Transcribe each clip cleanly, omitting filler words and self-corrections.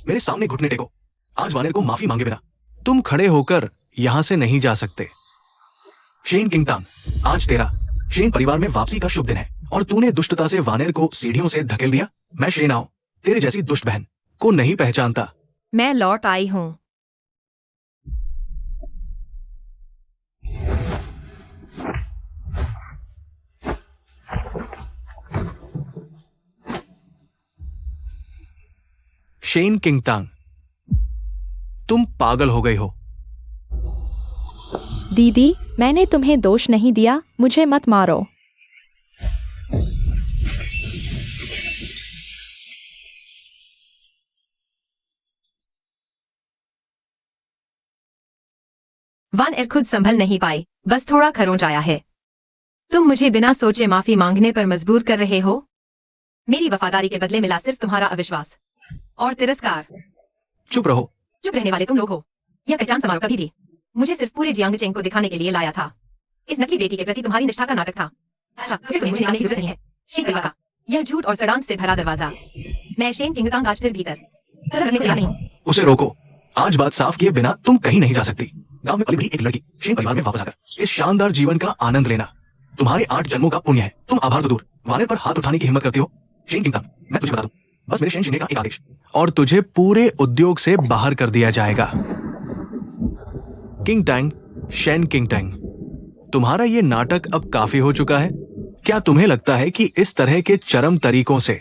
मेरे सामने घुटने टेको। आज वानर को माफी मांगे बिना तुम खड़े होकर यहाँ से नहीं जा सकते। शेन किंगटांग, आज तेरा शेन परिवार में वापसी का शुभ दिन है और तूने दुष्टता से वानर को सीढ़ियों से धकेल दिया। मैं शेन आओ तेरे जैसी दुष्ट बहन को नहीं पहचानता। मैं लौट आई हूँ। शेन किंगटांग, तुम पागल हो गई हो। दीदी, मैंने तुम्हें दोष नहीं दिया, मुझे मत मारो। वानर खुद संभल नहीं पाई, बस थोड़ा खरोंच आया है। तुम मुझे बिना सोचे माफी मांगने पर मजबूर कर रहे हो। मेरी वफादारी के बदले मिला सिर्फ तुम्हारा अविश्वास और तिरस्कार। चुप रहो। चुप रहने वाले तुम लोग हो। यह पहचान समारोह कभी भी मुझे सिर्फ पूरे जियांग चेंग को दिखाने के लिए लाया था। इस नकली बेटी के प्रति तुम्हारी निष्ठा का नाटक था। अच्छा, फिर तुम्हें मुझे आने की जरूरत नहीं है। शेन परिवार का यह झूठ और षड्यंत्र से भरा दरवाजा। मैं शेन किंगटांग आज फिर भीतर करने को तैयार नहीं। उसे रोको। आज बात साफ किए बिना तुम कहीं नहीं जा सकती। गांव में पली बड़ी एक लड़की शेन परिवार में वापस आकर इस शानदार जीवन का आनंद लेना तुम्हारे 8 जन्मों का पुण्य है। तुम आभार तो दूर वानर पर हाथ उठाने की हिम्मत करती हो। शेन किंगटांग, मैं तुझे बता दूं, बस मेरे शेन शिंगे का एक आदेश और तुझे पूरे उद्योग से बाहर कर दिया जाएगा। किंगटांग, शेन किंगटांग, तुम्हारा ये नाटक अब काफी हो चुका है। क्या तुम्हें लगता है कि इस तरह के चरम तरीकों से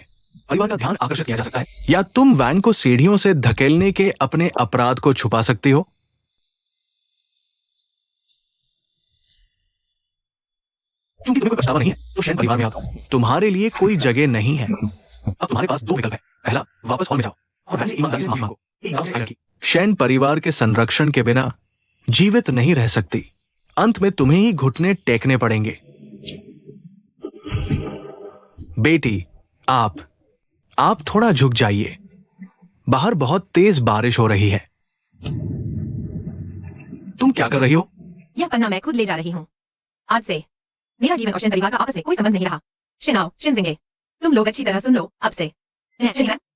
परिवार का ध्यान आकर्षित किया जा सकता है, या तुम वैन को सीढ़ियों से धकेलने के अपने अपराध को छुपा सकती हो? क्योंकि तुम्हें कोई पछतावा नहीं है तो शेन परिवार में आओ। तुम्हारे लिए कोई जगह नहीं है। अब तुम्हारे पास 2 विकल्प है। पहला, वापस हॉल में जाओ और वैसे ईमानदारी से माफी मांगो। एक गांव से आई लड़की शेन परिवार के संरक्षण के बिना जीवित नहीं रह सकती। अंत में तुम्हें ही घुटने टेकने पड़ेंगे। बेटी, आप थोड़ा झुक जाइए। बाहर बहुत तेज बारिश हो रही है। तुम क्या कर रही हो? यह पन्ना मैं खुद ले जा रही हूँ। आज से मेरा जीवन और शेन परिवार का आपस में कोई संबंध नहीं रहा। शिनाओ, शिनजिंगे, तुम लोग अच्छी तरह सुन लो। अब से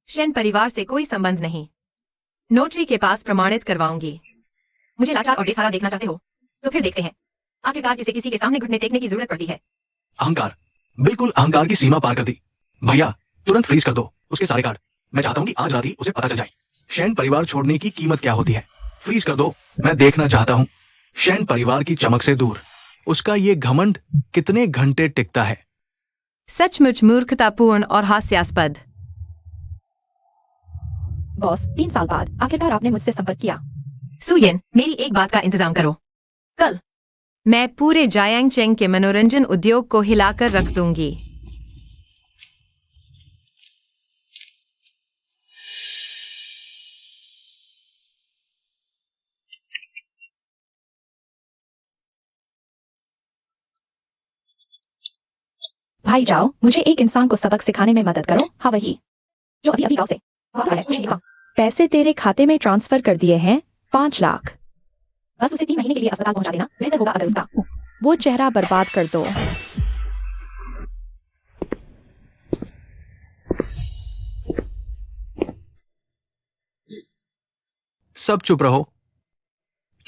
शेन परिवार से कोई संबंध नहीं। नोटरी के पास प्रमाणित करवाऊंगी। मुझे लाचार और बेसहारा देखना चाहते हो तो फिर देखते हैं आखिरकार किसी के सामने घुटने टेकने की जरूरत पड़ती है। अहंकार, बिल्कुल अहंकार की सीमा पार कर दी। भैया, तुरंत फ्रीज कर दो उसके सारे कार्ड। मैं चाहता हूं कि आज रात ही उसे पता चल जाए शेन परिवार छोड़ने की कीमत क्या होती है। फ्रीज कर दो। मैं देखना चाहता हूं शेन परिवार की चमक से दूर उसका ये घमंड कितने घंटे टिकता है। सचमुच मूर्खतापूर्ण और हास्यास्पद। बॉस, 3 साल बाद आखिरकार आपने मुझसे संपर्क किया। सुयन, मेरी एक बात का इंतजाम करो। कल मैं पूरे जायांग चेंग के मनोरंजन उद्योग को हिलाकर रख दूंगी। भाई जाओ, मुझे एक इंसान को सबक सिखाने में मदद करो। हाँ, वही जो अभी अभी गांव से वापस आया है। खुशी लिखा। पैसे तेरे खाते में ट्रांसफर कर दिए हैं, 5 लाख। बस उसे 3 महीने के लिए अस्पताल पहुंचा देना बेहतर होगा। अगर उसका वो चेहरा बर्बाद कर दो। सब चुप रहो।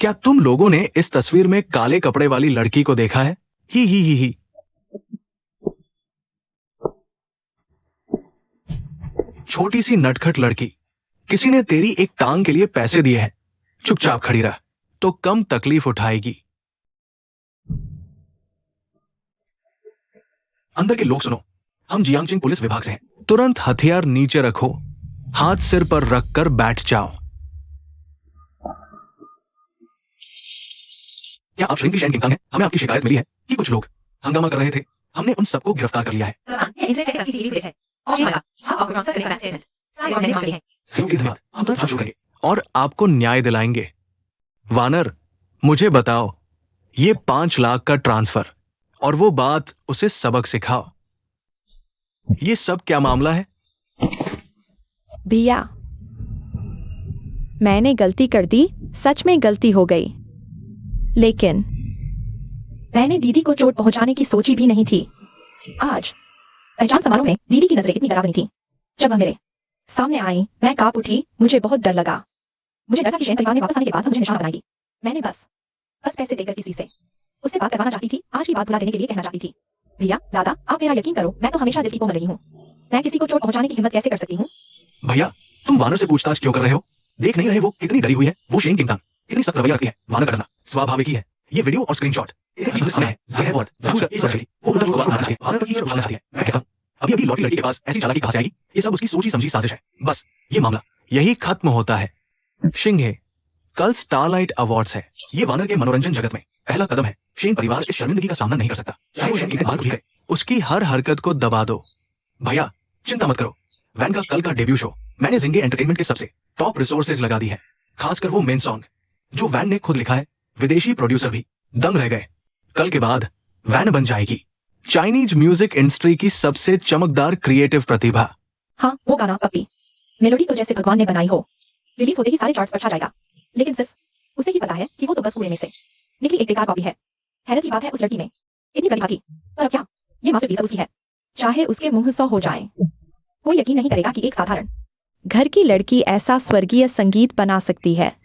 क्या तुम लोगों ने इस तस्वीर में काले कपड़े वाली लड़की को देखा है? ही। छोटी सी नटखट लड़की। किसी ने तेरी एक टांग के लिए पैसे दिए हैं। चुपचाप खड़ी रह तो कम तकलीफ उठाएगी। अंदर के लोग सुनो, हम जियांगचिंग पुलिस विभाग से हैं। तुरंत हथियार नीचे रखो, हाथ सिर पर रखकर बैठ जाओ। क्या आप श्रीमती शेन किंगटांग हैं? हमें आपकी शिकायत मिली है कि कुछ लोग हंगामा कर रहे थे। हमने उन सबको गिरफ्तार कर लिया है। धन्यवाद, हम तुरंत शुरू करेंगे और आपको न्याय दिलाएंगे। वानर, मुझे बताओ, ये 5 लाख का ट्रांसफर और वो बात उसे सबक सिखाओ। ये सब क्या मामला है? भैया, मैंने गलती कर दी, सच में गलती हो गई। लेकिन मैंने दीदी को चोट पहुंचाने की सोची भी नहीं थी। आज पहचान समारोह में दीदी की नजरें इतनी डरावनी थी जब वह मेरे सामने आई, मैं कांप उठी, मुझे बहुत डर लगा। मुझे डर था कि शेन परिवार में वापस आने के बाद वो मुझे निशाना बनाएगी। मैंने बस पैसे देकर किसी से उससे बात करवाना चाहती थी, आज की बात भुला देने के लिए कहना चाहती थी। भैया, दादा, आप मेरा यकीन करो, मैं तो हमेशा दिल की कोमल रही हूँ। मैं किसी को चोट पहुंचाने की हिम्मत कैसे कर सकती हूँ? भैया, तुम वानर से पूछताछ क्यों कर रहे हो? देख नहीं रहे वो कितनी डरी हुई है? वो शेन किंगटन इतनी सख्त रवैया रखती है। वानर का डरना स्वाभाविक ही है। ये वीडियो और स्क्रीनशॉट इतने समय है। ज़ाहिर वर्ड दूसरा इस वजह से वो उल्टा को मारना चाहती है। वानर पर कीचड़ उछालना चाहती है। मैं कहता हूं, अभी लौटी लड़की के पास ऐसी चालाकी कहां से आएगी? ये सब उसकी सोची समझी साजिश है। बस ये मामला यही खत्म होता है। शिंगे, कल स्टारलाइट अवार्ड्स है। ये वानर के मनोरंजन जगत में पहला कदम है। शेन परिवार इस शर्मिंदगी का सामना नहीं कर सकता। चाहे वो शेन की मार कुछ करे, उसकी हर हरकत को दबा दो। भैया, चिंता मत करो। वैन का कल का डेब्यू शो मैंने जिंगे एंटरटेनमेंट के सबसे टॉप रिसोर्सेज लगा दी है। खासकर वो मेन सॉन्ग जो वैन ने खुद लिखा है। विदेशी प्रोड्यूसर भी दंग रह गए। कल के बाद वैन बन जाएगी चाइनीज म्यूजिक इंडस्ट्री की सबसे चमकदार क्रिएटिव प्रतिभा। हाँ, वो गाना पप्पी मेलोडी तो जैसे भगवान ने बनाई हो, रिलीज होते ही सारे चार्ट्स पर छा जाएगा। लेकिन सिर्फ उसे ही पता है कि वो तो बस कुएं में से निकली एक बेकार कॉपी है। हैरत की बात है, उस लड़की में इतनी प्रतिभा थी, पर अब क्या, ये मास्टरपीस उसकी है। चाहे उसके मुंह 100 हो जाएं, कोई यकीन नहीं करेगा कि एक साधारण घर की लड़की ऐसा स्वर्गीय संगीत बना सकती है।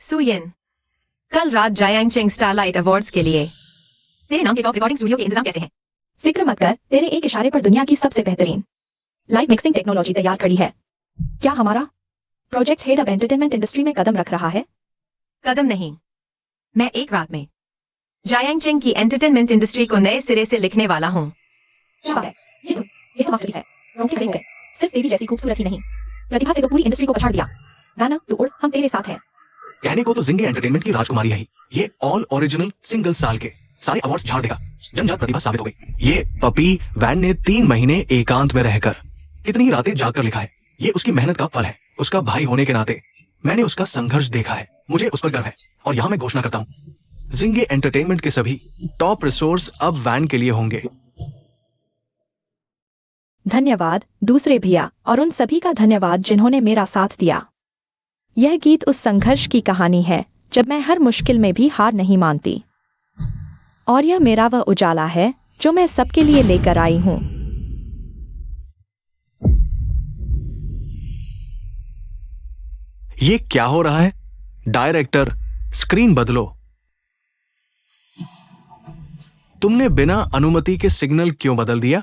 सुयन, कल रात जायांग चेंग स्टारलाइट अवार्ड्स के लिए तेरे नाम के टॉप रिकॉर्डिंग स्टूडियो के इंतजाम कैसे हैं? फिक्र मत कर, तेरे एक इशारे पर दुनिया की सबसे बेहतरीन लाइव मिक्सिंग टेक्नोलॉजी तैयार खड़ी है। क्या हमारा प्रोजेक्ट हेड अब एंटरटेनमेंट इंडस्ट्री में कदम रख रहा है? कदम नहीं, मैं एक रात में जायांग चेंग की एंटरटेनमेंट इंडस्ट्री को नए सिरे से लिखने वाला हूँ। क्या बात है, ये तो मास्टरपीस है। रोंगटे खड़े हो गए। सिर्फ तेरी जैसी खूबसूरत ही नहीं, प्रतिभा से तो पूरी इंडस्ट्री को पछाड़ दिया। गाना तू उड़, हम तेरे साथ हैं। कहने को तो जिंगे एंटरटेनमेंट की राजकुमारी है ही। ये ऑल ओरिजिनल सिंगल साल के सारे अवार्ड्स झाड़ देगा। जनजात प्रतिभा साबित हो गई। ये पपी वैन ने 3 महीने एकांत में रहकर कितनी रातें जाकर लिखा है। ये उसकी मेहनत का फल है। उसका भाई होने के नाते मैंने उसका संघर्ष देखा है। मुझे उस पर गर्व है। और यहाँ मैं घोषणा करता हूँ, जिंगे एंटरटेनमेंट के सभी टॉप रिसोर्स अब वैन के लिए होंगे। धन्यवाद दूसरे भैया, और उन सभी का धन्यवाद जिन्होंने मेरा साथ दिया। यह गीत उस संघर्ष की कहानी है जब मैं हर मुश्किल में भी हार नहीं मानती। और यह मेरा वह उजाला है जो मैं सबके लिए लेकर आई हूँ। ये क्या हो रहा है? डायरेक्टर, स्क्रीन बदलो। तुमने बिना अनुमति के सिग्नल क्यों बदल दिया?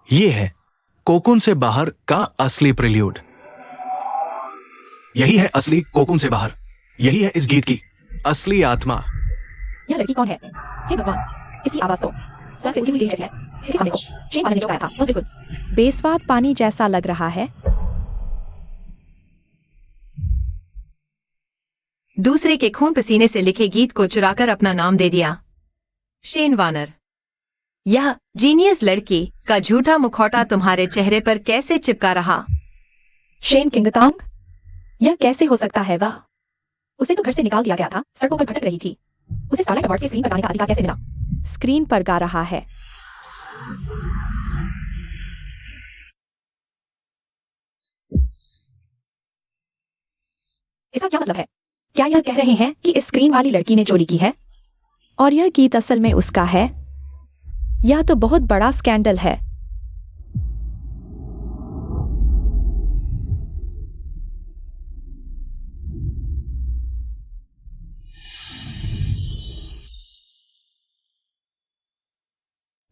ये है कोकुन से बाहर का असली प्रिल्यूड। यही है असली कोकुन से बाहर। यही है इस गीत की असली आत्मा। यह लड़की कौन है? हे भगवान, इसकी आवाज तो स्वर से उठी हुई जैसी है। इसके सामने को शेन वाले ने जो गाया था, वो बिल्कुल बेस्वाद पानी जैसा लग रहा है। दूसरे के खून पसीने से लिखे गीत को चुराकर अपना नाम दे दिया। शेन वानर, यह जीनियस लड़की का झूठा मुखौटा तुम्हारे चेहरे पर कैसे चिपका रहा? शेन किंगतांग, यह कैसे हो सकता है? वह उसे तो घर से निकाल दिया गया था, सड़कों पर भटक रही थी। उसे स्टारलाइट अवार्ड्स के स्क्रीन पर गाने का अधिकार कैसे मिला? स्क्रीन पर गा रहा है। इसका क्या मतलब है? क्या यह कह रहे हैं कि इस स्क्रीन वाली लड़की ने चोरी की है और यह गीत असल में उसका है? यह तो बहुत बड़ा स्कैंडल है।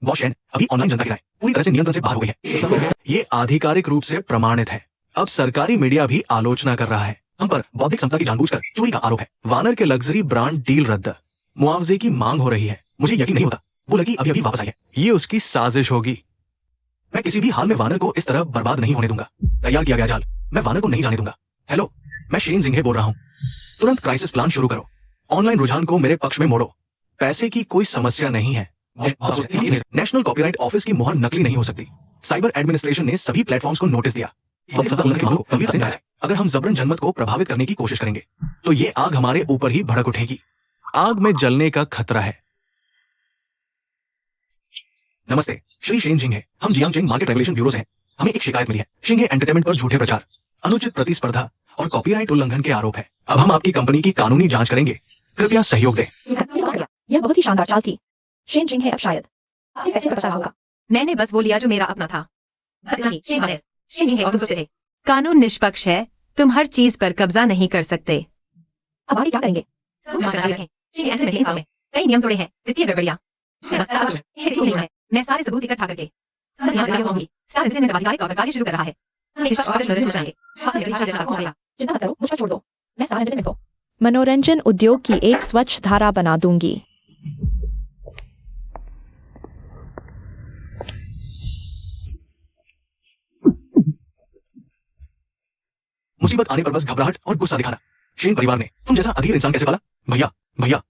वॉशेन अभी ऑनलाइन जनता की राय पूरी तरह से नियंत्रण से बाहर हो गई है। ये आधिकारिक रूप से प्रमाणित है। अब सरकारी मीडिया भी आलोचना कर रहा है। हम पर बौद्धिक क्षमता की जानबूझकर चोरी का आरोप है। वानर के लग्जरी ब्रांड डील रद्द, मुआवजे की मांग हो रही है। मुझे यकीन नहीं होता वो लड़की अभी वापस आई है। ये उसकी साजिश होगी। मैं किसी भी हाल में वानर को इस तरह बर्बाद नहीं होने दूंगा। तैयार किया गया जाल मैं वानर को नहीं जाने दूंगा। हेलो, मैं शेन जिंगे बोल रहा हूँ। तुरंत क्राइसिस प्लान शुरू करो। ऑनलाइन रुझान को मेरे पक्ष में मोड़ो। पैसे की कोई समस्या नहीं है। नेशनल कॉपीराइट ऑफिस की मुहर नकली नहीं हो सकती। साइबर एडमिनिस्ट्रेशन ने सभी प्लेटफॉर्म्स को नोटिस दिया। अगर हम जबरन जनमत को प्रभावित करने की कोशिश करेंगे तो ये आग हमारे ऊपर ही भड़क उठेगी। आग में जलने का खतरा है। नमस्ते, श्री शेन जिंग है। हम जियांगजेंग मार्केट रेगुलेशन ब्यूरो से हैं। हमें एक शिकायत मिली है। शिंग एंटरटेनमेंट पर झूठे प्रचार, अनुचित प्रतिस्पर्धा और कॉपीराइट उल्लंघन के आरोप है। अब हम आपकी कंपनी की कानूनी जांच करेंगे। कृपया सहयोग दें। यह बहुत ही शानदार चाल थी। शेन जिंग है अब शायद आपके फैसले पर पता होगा। मैंने बस वो लिया जो मेरा अपना था। बस इतना ही। शेन जिंग है और तुम सोचते थे। कानून निष्पक्ष है, तुम हर चीज पर कब्जा नहीं कर सकते। अब आगे क्या करेंगे? कई नियम तोड़े हैं, वित्तीय गड़बड़ियां। मैं सारे सबूत इकट्ठा करके स्टार इंटरटेनमेंट आधिकारिक तौर पर कार्य शुरू कर रहा है। चिंता मत करो, मुझ पर छोड़ दो। मैं स्टार एंटरटेनमेंट को मनोरंजन उद्योग की एक स्वच्छ धारा बना दूंगी। मुसीबत आने पर बस घबराहट और गुस्सा दिखाना। शेन परिवार ने तुम जैसा अधीर इंसान कैसे पाला? भैया भैया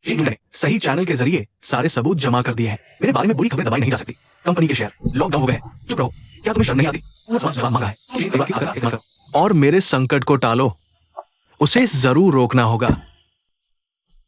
शेन ने सही चैनल के जरिए सारे सबूत जमा कर दिए हैं। मेरे बारे में बुरी खबरें दबाई नहीं जा सकती। कंपनी के शेयर लॉकडाउन हो गए हैं। चुप रहो। क्या तुम्हें शर्म नहीं आती? जवाब मांगा है। शेन परिवार की आदत इस्तेमाल करो और मेरे संकट को टालो। उसे जरूर रोकना होगा।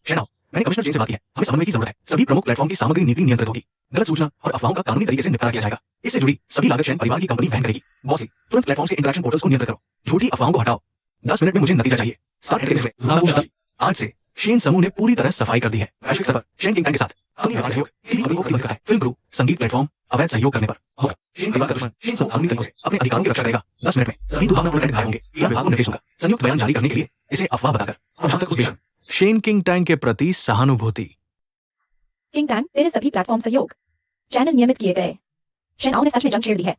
शेन आओ, मैंने कमिश्नर जेन से बात की है। हमें समन्वय की जरूरत है। सभी प्रमुख प्लेटफॉर्म की सामग्री नीति नियंत्रित होगी। गलत सूचना और अफवाहों का कानूनी तरीके से निपटारा किया जाएगा। इससे जुड़ी सभी लागत शेन परिवार की कंपनी वहन करेगी। बॉस, तुरंत प्लेटफॉर्म के इंटरैक्शन पोर्टल्स को नियंत्रित करो। झूठी अफवाहों को हटाओ। 10 मिनट में मुझे नतीजा चाहिए। स्टार एंटरटेनमेंट आज से शेन समूह ने पूरी तरह सफाई कर दी है। वैश्विक स्तर पर शेन किंग टैंक के साथ अपनी व्यापार सहयोग को प्रतिबद्ध करता है। फिल्म क्रू, संगीत प्लेटफॉर्म अवैध सहयोग करने पर होगा। शेन परिवार का दुश्मन शेन समूह कानूनी तरीकों से अपने अधिकारों की रक्षा करेगा। 10 मिनट में सभी दुर्भावनापूर्ण घायल होंगे। यह विभाग को निर्देश दूंगा संयुक्त बयान जारी करने के लिए इसे अफवाह बताकर और जहां तक उस बेशक शेन किंग टैंक के प्रति सहानुभूति। किंग टैंक तेरे सभी प्लेटफॉर्म सहयोग चैनल नियमित किए गए। शेन आओ ने सच में जंग छेड़ दी है।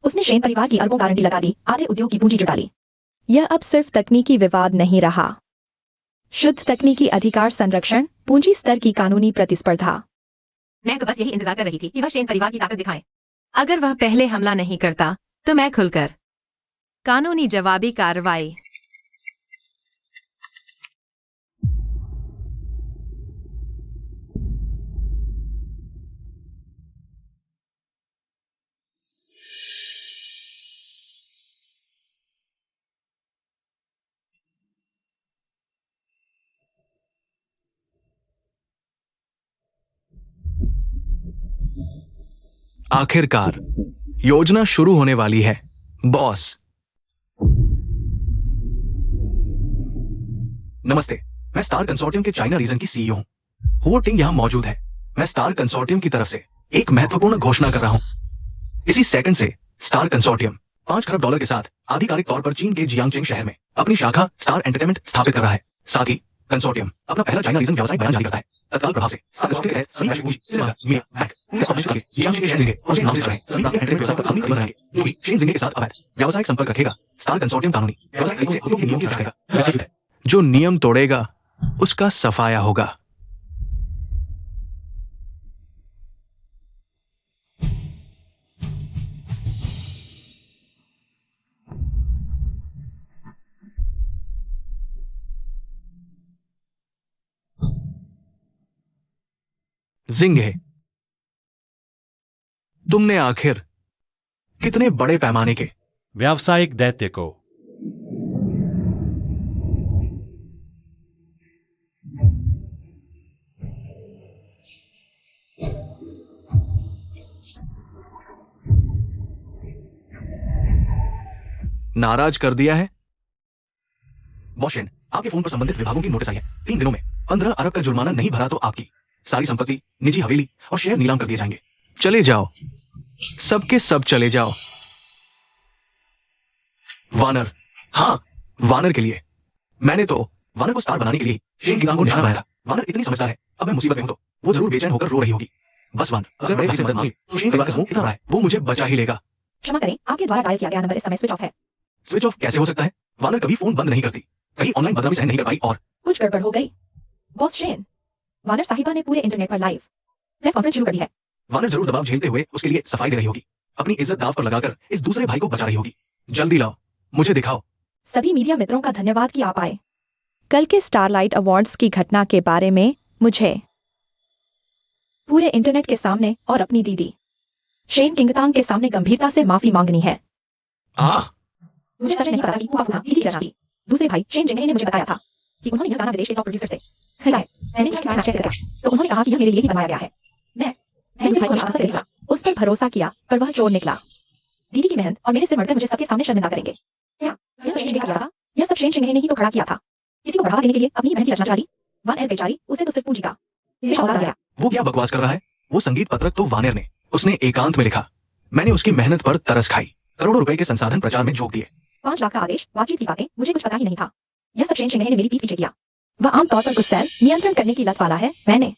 उसने शेन परिवार की अरबों गारंटी लगा दी, आधे उद्योग की पूंजी जुटा ली। यह अब सिर्फ तकनीकी विवाद नहीं रहा, शुद्ध तकनीकी अधिकार संरक्षण, पूंजी स्तर की कानूनी प्रतिस्पर्धा। मैं तो बस यही इंतजार कर रही थी कि वह शेन परिवार की ताकत दिखाए। अगर वह पहले हमला नहीं करता तो मैं खुलकर कानूनी जवाबी कार्रवाई। आखिरकार योजना शुरू होने वाली है। बॉस नमस्ते, मैं स्टार कंसोर्टियम के चाइना रीजन की सीईओ हूं। हुओ टिंग यहां मौजूद है। मैं स्टार कंसोर्टियम की तरफ से एक महत्वपूर्ण घोषणा कर रहा हूं। इसी सेकंड से स्टार कंसोर्टियम $5 खरब के साथ आधिकारिक तौर पर चीन के जियांगजेंग शहर में अपनी शाखा स्टार एंटरटेनमेंट स्थापित कर रहा है। साथ ही कंसोर्टियम अपना पहला चाइना रीजन व्यावसायिक बयान जारी करता है। तत्काल प्रभाव से स्टार कंसोर्टियम के तहत सभी वैश्विक पूंजी, सिनेमा, मीडिया, बैंक, पूरे ऑपरेशन आगे जियांगजेंग के शहर जिंगे और उसके नाम से चले सभी एंटरटेनमेंट व्यवसाय पर अपनी प्रतिबद्ध रहेंगे। जो भी शेन जिंगे के साथ अवैध व्यावसायिक संपर्क रखेगा, स्टार कंसोर्टियम कानूनी व्यावसायिक तरीकों से उद्योग के नियम की रक्षा करेगा। जो नियम तोड़ेगा उसका सफाया होगा। जिंगे, तुमने आखिर कितने बड़े पैमाने के व्यावसायिक दैत्य को नाराज कर दिया है? बॉशन, आपके फोन पर संबंधित विभागों की नोटिस आई है। 3 दिनों में 15 अरब का जुर्माना नहीं भरा तो आपकी सारी संपत्ति, निजी हवेली और शेयर नीलाम कर दिए जाएंगे। चले जाओ, सबके सब चले जाओ। वानर, हाँ, वानर के लिए। मैंने तो वानर को स्टार बनाने के लिए शेन किंग को निशाना बनाया था। वानर इतनी समझदार है, अब मैं मुसीबत में हूं तो वो जरूर बेचैन होकर रो रही होगी। बस वानर, अगर बड़े भाई से मदद मांगे तो शेन परिवार का समूह इतना बड़ा है, वो मुझे बचा ही लेगा। क्षमा करें, आपके द्वारा डायल किया गया नंबर इस समय स्विच ऑफ है। स्विच ऑफ कैसे हो सकता है? वानर कभी फोन बंद नहीं करती, कहीं ऑनलाइन बदनामी सहन नहीं कर पाई और कुछ गड़बड़ हो गई। बॉस शेन, वानर साहिबा ने पूरे इंटरनेट पर लाइव प्रेस कॉन्फ्रेंस शुरू कर दी है। वानर जरूर दबाव झेलते हुए उसके लिए सफाई दे रही होगी, अपनी इज्जत दांव पर लगाकर इस दूसरे भाई को बचा रही होगी। जल्दी लाओ, मुझे दिखाओ। सभी मीडिया मित्रों का धन्यवाद कि आप आए। कल के स्टारलाइट अवार्ड्स की घटना के बारे में मुझे पूरे इंटरनेट के सामने और अपनी दीदी शेन किंगतांग के सामने गंभीरता से माफी मांगनी है। मुझे सच में नहीं पता कि हुआ दीदी की रचना थी। दूसरे भाई शेन जिंगे ने मुझे बताया था कि उन्होंने यह गाना विदेश के टॉप प्रोड्यूसर से खरीदा है। मैंने इसके बारे में शेयर किया तो उन्होंने कहा कि यह मेरे लिए ही बनाया गया है। मैंने उस भाई को आशा से देखा, उस पर भरोसा किया, पर वह चोर निकला। दीदी की मेहनत और मेरे से मरकर मुझे सबके सामने शर्मिंदा करेंगे। क्या यह सब शेन जिंगे का किया था? यह सब शेन जिंगे ने ही तो खड़ा किया था। किसी को बढ़ावा देने के लिए अपनी बहन की रचना चला दी। 1L बेचारी, उसे तो सिर्फ पूंजी का विश्वास आ गया। वो क्या बकवास कर रहा है? वो संगीत पत्रक तो वानेर ने, उसने एकांत में लिखा। मैंने उसकी मेहनत पर तरस खाई, करोड़ों रुपए के संसाधन प्रचार में झोंक दिए। 5 लाख का आदेश, बातचीत की बातें, मुझे कुछ पता ही नहीं था। यह सब शेन जिंगे ने मेरी पीठ पीछे किया। वह आमतौर पर गुस्सैल, नियंत्रण करने की लत वाला है। मैंने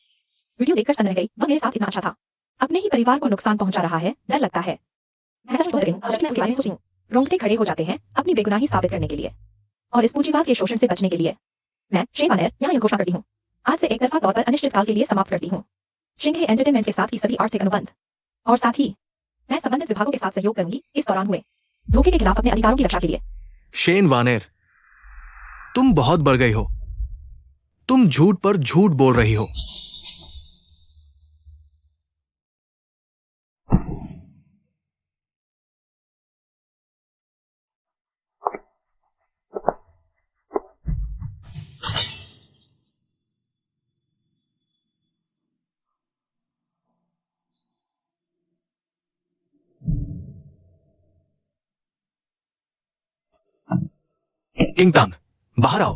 वीडियो देखकर सन रह गई। वह मेरे साथ इतना अच्छा था, अपने ही परिवार को नुकसान पहुंचा रहा है। डर लगता है। मैं सच बोल रही हूं, जबकि मैं इसके बारे में सोचती हूं। रोंगटे खड़े हो जाते हैं अपनी बेगुनाही साबित करने के लिए और इस पूंजीवाद के शोषण से बचने के लिए। मैं शेन वानेर यहाँ यह घोषणा करती हूँ, आज से एक तरफा तौर पर अनिश्चितकाल के लिए समाप्त करती हूँ जिंगे एंटरटेनमेंट के साथ ही सभी आर्थिक अनुबंध, और साथ ही मैं संबंधित विभागों के साथ सहयोग करूंगी इस दौरान हुए धोखे के खिलाफ अपने अधिकारों की रक्षा के लिए। शेन वानेर, तुम बहुत बढ़ गई हो। तुम झूठ पर झूठ बोल रही हो। किंगतांग, बाहर आओ।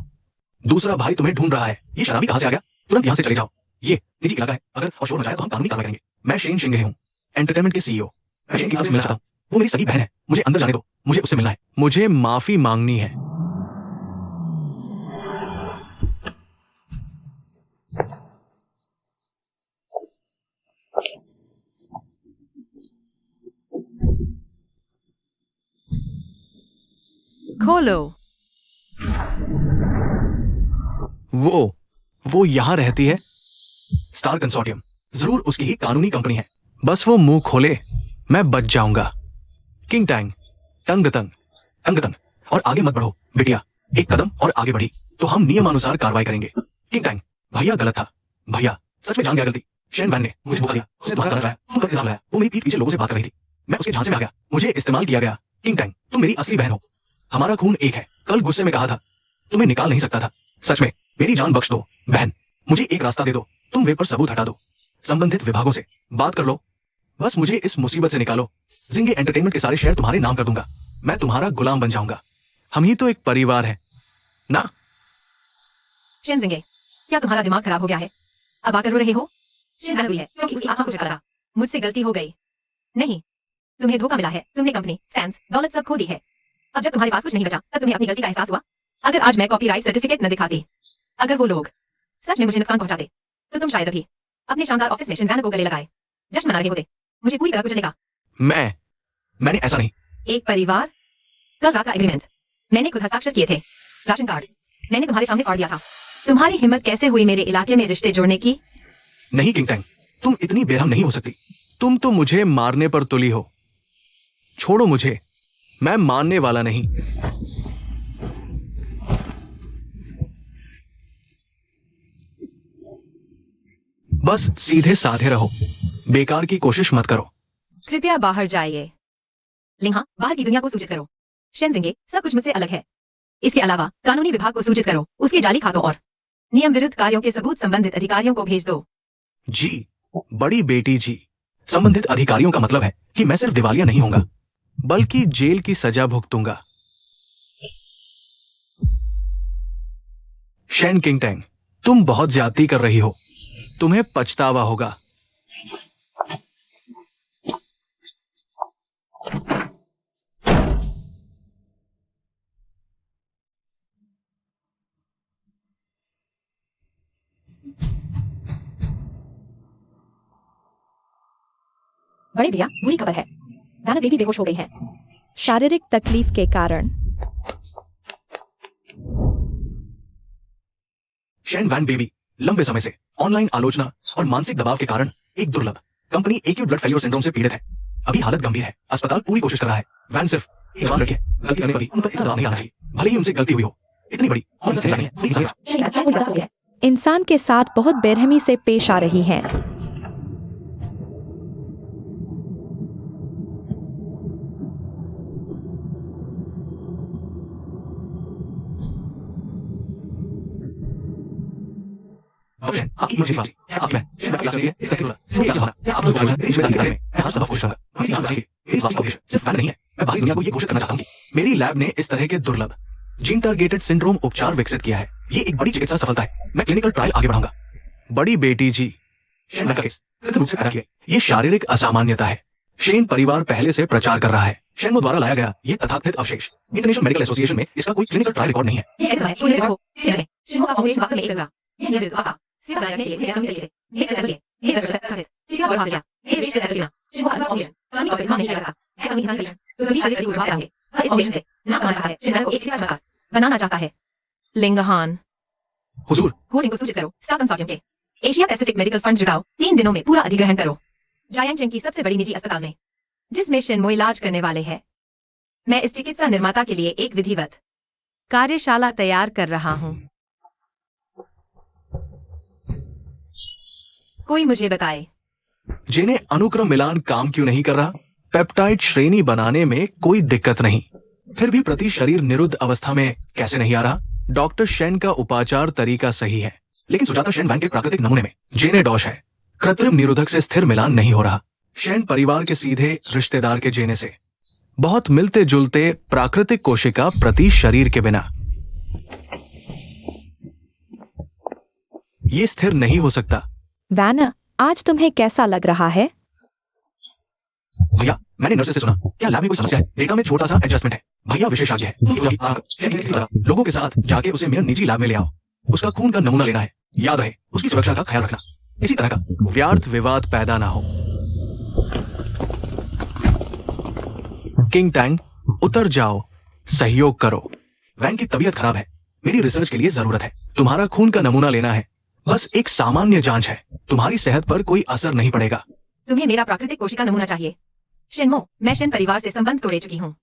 दूसरा भाई तुम्हें ढूंढ रहा है। ये शराबी कहां से आ गया? तुरंत यहां से चले जाओ। ये निजी इलाका है, अगर और शोर मचाया तो हम कानूनी कार्रवाई करेंगे। मैं शेन जिंगे हूं, एंटरटेनमेंट के सीईओ। मैं शेन किंगतांग से मिलना चाहता हूं। वो मेरी सगी बहन है। मुझे अंदर जाने दो, मुझे उससे मिलना है। मुझे माफी मांगनी है। खोलो। वो यहां रहती है। स्टार कंसोर्टियम, जरूर उसकी ही कानूनी कंपनी है। बस वो मुंह खोले, मैं बच जाऊंगा। किंगतांग, तंग तंग, और आगे मत बढ़ो बिटिया। एक कदम और आगे बढ़ी तो हम नियमानुसार कार्रवाई करेंगे। किंगतांग, भैया गलत था। भैया सच में जान गया गलती। शेन वैन ने मुझे धोखा दिया, उसने तुम्हारा गाना चलाया, तुम पर इल्जाम लगाया। वो मेरी पीठ पीछे लोगों से बात कर रही थी। मैं उसके झांसे में आ गया, मुझे इस्तेमाल किया गया। किंगतांग, तुम मेरी असली बहन हो। हमारा खून एक है। कल गुस्से में कहा था, तुम्हें निकाल नहीं सकता था। सच में मेरी जान बख्श दो बहन। मुझे एक रास्ता दे दो, तुम वे पर सबूत हटा दो। संबंधित विभागों से बात कर लो। बस मुझे इस मुसीबत से निकालो। जिंगे एंटरटेनमेंट के सारे शेयर तुम्हारे नाम कर दूंगा। मैं तुम्हारा गुलाम बन जाऊंगा। हम ही तो एक परिवार है ना। शेन जिंगे, क्या तुम्हारा दिमाग खराब हो गया है? अब आकर रो रहे हो? शेन हुई है क्योंकि उसकी आंखों को झटका लगा। मुझसे गलती हो गई। नहीं, तुम्हें धोखा मिला है। तुमने कंपनी, फैंस, दौलत सब खो दी है। अब जब तुम्हारे पास कुछ नहीं बचा तब तुम्हें अपनी गलती का एहसास हुआ। अगर आज मैं कॉपीराइट सर्टिफिकेट न दिखाती, अगर वो लोग सच में मुझे नुकसान पहुंचाते, तो तुम शायद अभी अपने शानदार ऑफिस में शिनगाना को गले लगाए जश्न मना रहे होते। मुझे पूरी तरह कुचलेगा। मैंने ऐसा नहीं। एक परिवार, कल रात का एग्रीमेंट मैंने खुद हस्ताक्षर किए थे। राशन कार्ड मैंने तुम्हारे सामने फाड़ दिया था। तुम्हारी हिम्मत कैसे हुई मेरे इलाके में रिश्ते जोड़ने की? नहीं किंगतांग, तुम इतनी बेरहम नहीं हो सकती। तुम तो मुझे मारने पर तुली हो। छोड़ो मुझे, मैं मानने वाला नहीं। बस सीधे साधे रहो, बेकार की कोशिश मत करो। कृपया बाहर जाइए। लिंहा, बाहर की दुनिया को सूचित करो। शेन जिंगे, सब कुछ मुझसे अलग है। इसके अलावा कानूनी विभाग को सूचित करो, उसके जाली खातों और नियम विरुद्ध कार्यों के सबूत संबंधित अधिकारियों को भेज दो। जी, बड़ी बेटी जी। संबंधित अधिकारियों का मतलब है कि मैं सिर्फ दिवालिया नहीं होऊंगा, बल्कि जेल की सजा भुगतूंगा। शेन किंगतांग, तुम बहुत ज्यादती कर रही हो। तुम्हें पछतावा होगा। बड़े भैया, बुरी खबर है। नाना बेबी बेहोश हो गई है शारीरिक तकलीफ के कारण। शेन वैन बेबी लंबे समय से ऑनलाइन आलोचना और मानसिक दबाव के कारण एक दुर्लभ company acute blood failure syndrome से पीड़ित है। अभी हालत गंभीर है। अस्पताल पूरी कोशिश कर रहा है। वैन सिर्फ एक जवान लड़की है। गलती करने पर भी उन पर इतना दबाव नहीं आना चाहिए, भले ही उनसे गलती हुई हो। इतनी बड़ी और सही नहीं है, प्लीज समझ। शेन क्या कोई ज्यादा हो गया है? इंसान के साथ बहुत बेरहमी से पेश आ रही हैं। शेन, आपकी इमरजेंसी आप मैं शेन की क्लास लीजिए, इस तरह की इसको क्या सवाल है? आप मुझे बोलना मेरी जिम्मेदारी है, मैं हर संभव कोशिश करूंगा। मेरी जान बचाइए। मेरी बात का उद्देश्य सिर्फ फैन नहीं है, मैं बाहरी दुनिया को ये कोशिश करना चाहता हूं कि मेरी लैब ने इस तरह के दुर्लभ जीन टारगेटेड सिंड्रोम उपचार विकसित किया है। ये एक बड़ी चिकित्सा सफलता है। मैं क्लिनिकल ट्रायल आगे बढ़ाऊंगा। बड़ी बेटी जी, शेन का केस कृत्रिम रूप से पैदा किया। ये शारीरिक असामान्यता है। शेन परिवार पहले से प्रचार कर रहा है। शेन द्वारा लाया गया ये तथाकथित अवशेष इंटरनेशनल मेडिकल एसोसिएशन में इसका कोई क्लिनिकल ट्रायल रिकॉर्ड नहीं है। ये ऐसा है कोई देखो शेन में शेन का फॉर्मुलेशन वास्तव में एक ग्राम ये नियमित आपका सीधा बनाने के लिए सीधा कमी तरीके से एक सैंपल लिए एक रक्त है सीधा बढ़ा दिया ये विशेष सैंपल लेना शेन का फॉर्मुलेशन पानी का इस्तेमाल नहीं किया जाता है कमी इंसान के लिए तो कभी शारीरिक उठवा रहा है इस फॉर्मुलेशन से ना बनाना चाहता है शेन को एक सीधा चमत्कार बनाना चाहता है। लिंगहान हुजूर, होर्डिंग को सूचित करो स्टार कंसोर्टियम के एशिया पैसिफिक मेडिकल फंड जुटाओ 3 दिनों में पूरा अधिग्रहण करो जायांग की सबसे बड़ी निजी अस्पताल में जिसमें शेनमो इलाज करने वाले हैं। मैं इस चिकित्सा निर्माता के लिए एक विधिवत कार्यशाला तैयार कर रहा हूँ। कोई मुझे बताए जिन्हें अनुक्रम मिलान काम क्यों नहीं कर रहा? पेप्टाइड श्रेणी बनाने में कोई दिक्कत नहीं, फिर भी प्रति शरीर निरुद्ध अवस्था में कैसे नहीं आ रहा? डॉक्टर शेन का उपाचार तरीका सही है, लेकिन सुजाता शेन वैंग के प्राकृतिक नमूने में जेने डॉश है। कृत्रिम निरोधक से स्थिर मिलान नहीं हो रहा। शेन परिवार के सीधे रिश्तेदार के जेने से बहुत मिलते जुलते प्राकृतिक कोशिका प्रति शरीर के बिना ये स्थिर नहीं हो सकता। वैन, आज तुम्हें कैसा लग रहा है? भैया, मैंने नर्सेस से सुना क्या लैब में कोई समस्या है? डेटा में छोटा सा एडजस्टमेंट है। भैया विशेषज्ञ है। शेन की इसी तरह लोगों के साथ जाके उसे मेरे निजी लैब में ले आओ। उसका खून का नमूना लेना है। याद रहे उसकी सुरक्षा का ख्याल रखना। इसी तरह का व्यर्थ विवाद पैदा ना हो। किंग टैंग, उतर जाओ, सहयोग करो। वैन की तबीयत खराब है, मेरी रिसर्च के लिए जरूरत है। तुम्हारा खून का नमूना लेना है। बस एक सामान्य जांच है, तुम्हारी सेहत पर कोई असर नहीं पड़ेगा। तुम्हें मेरा प्राकृतिक कोशिका नमूना चाहिए। शेनमो, मैं शेन परिवार से संबंध तोड़े चुकी हूँ।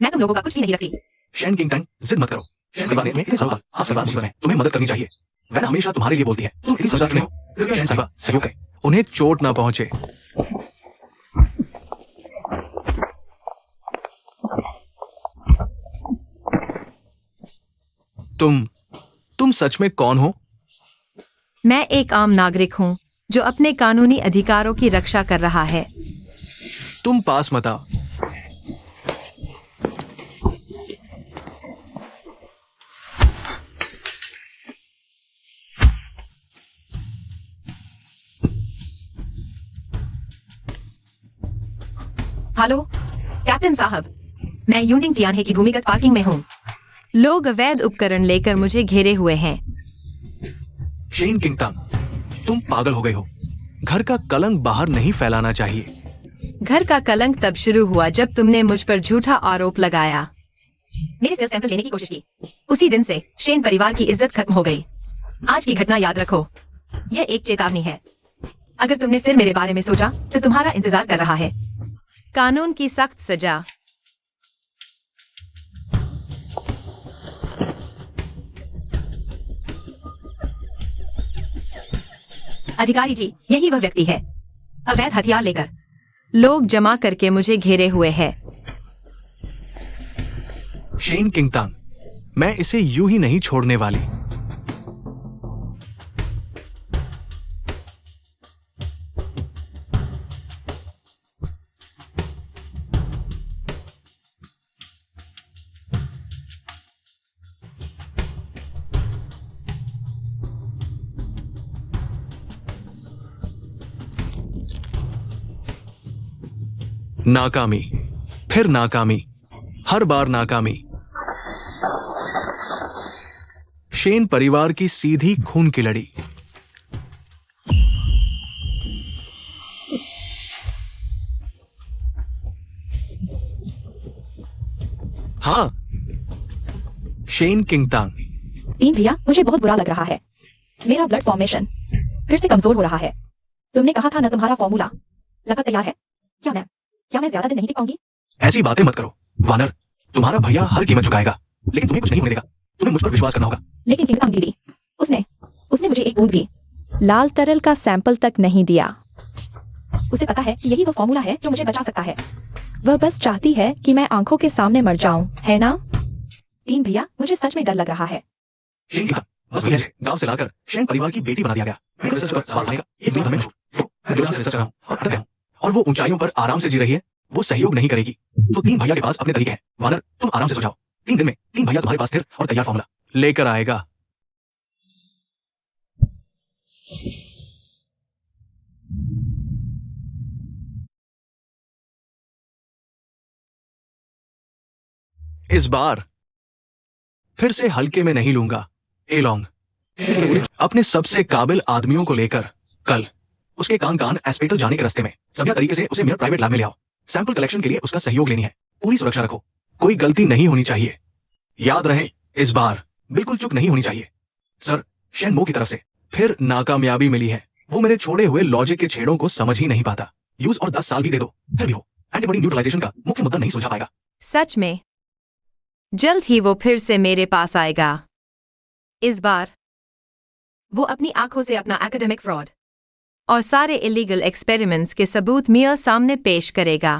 मैं तुम लोगों का कुछ भी नहीं रखती। शेन किंग टैंग, जिद मत करो। शेन परिवार में इतने सालों आप सरदार मुसीबत में तुम्हें मदद करनी चाहिए। वैन हमेशा तुम्हारे लिए बोलती है, तुम इतनी समझदार क्यों नहीं हो? कृपया शेन साहिबा सहयोग करें, उन्हें चोट ना पहुंचे। तुम सच में कौन हो? मैं एक आम नागरिक हूँ जो अपने कानूनी अधिकारों की रक्षा कर रहा है। तुम पास मत आओ। हेलो कैप्टन साहब, मैं यूनिंग चियानहे की भूमिगत पार्किंग में हूँ। लोग अवैध उपकरण लेकर मुझे घेरे हुए हैं। शेन किंगटन, तुम पागल हो गए हो। घर का कलंक बाहर नहीं फैलाना चाहिए। घर का कलंक तब शुरू हुआ जब तुमने मुझ पर झूठा आरोप लगाया। मेरे सेल सैंपल लेने की कोशिश की। उसी दिन से शेन परिवार की इज्जत खत्म हो गई। आज की घटना याद रखो, यह एक चेतावनी है। अगर तुमने फिर मेरे बारे में सोचा तो तुम्हारा इंतजार कर रहा है कानून की सख्त सजा। अधिकारी जी, यही वह व्यक्ति है अवैध हथियार लेकर लोग जमा करके मुझे घेरे हुए है। शेन किंगटन, मैं इसे यूं ही नहीं छोड़ने वाली। नाकामी, फिर नाकामी, हर बार नाकामी। शेन परिवार की सीधी खून की लड़ी। हाँ, शेन किंगटन। टीम भैया, मुझे बहुत बुरा लग रहा है। मेरा ब्लड फॉर्मेशन फिर से कमजोर हो रहा है। तुमने कहा था ना तुम्हारा फॉर्मूला लगभग तैयार है। क्या मैं ज्यादा दिन नहीं टिक पाऊंगी? ऐसी बातें मत करो वानर। तुम्हारा भैया हर कीमत चुकाएगा, लेकिन तुम्हें कुछ नहीं होने देगा। तुम्हें मुझ पर विश्वास करना होगा। लेकिन किंगकांग दीदी, उसने उसने मुझे एक बूंद भी लाल तरल का सैंपल तक नहीं दिया। उसे पता है कि यही वो फॉर्मूला है जो मुझे बचा सकता है। वह बस चाहती है कि मैं आंखों के सामने मर जाऊं, है ना? तीन भैया, मुझे सच में डर लग रहा है। शेन की बस भैया से गांव से लाकर शेन परिवार की बेटी बना दिया गया। मैं रिसर्च पर सवाल उठाएगा, ये दुनिया में मशहूर। मैं दुनिया से रिसर्च कर रहा हूँ और अटक गया हूँ। और वो ऊंचाइयों पर आराम से जी रही है, वो सहयोग नहीं करेगी। तो तीन भैया के पास अपने तरीके हैं। वानर, तुम आराम से सुझाओ। 3 दिन में 3 भैया तुम्हारे पास स्थिर और तैयार फॉर्मूला लेकर आएगा। इस बार फिर से हल्के में नहीं लूंगा। एलोंग अपने सबसे काबिल आदमियों को लेकर कल उसके कान एस्पेटल जाने के रास्ते में सभी तरीके से उसे मेरे प्राइवेट लैब में ले आओ। सैंपल कलेक्शन के लिए उसका सहयोग लेनी है। पूरी सुरक्षा रखो, कोई गलती नहीं होनी चाहिए। याद रहे, इस बार बिल्कुल चूक नहीं होनी चाहिए। सर, शेन मो की तरफ से फिर नाकामयाबी मिली है। वो मेरे छोड़े हुए लॉजिक के छेड़ों को समझ ही नहीं पाता। यूज और 10 साल भी दे दो, फिर भी वो एंटीबॉडी न्यूट्रलाइजेशन का मुख्य मुद्दा नहीं सुलझा पाएगा। सच में जल्द ही वो फिर से मेरे पास आएगा। इस बार वो अपनी आंखों से अपना एकेडमिक फ्रॉड और सारे इलीगल एक्सपेरिमेंट्स के सबूत मेरे सामने पेश करेगा।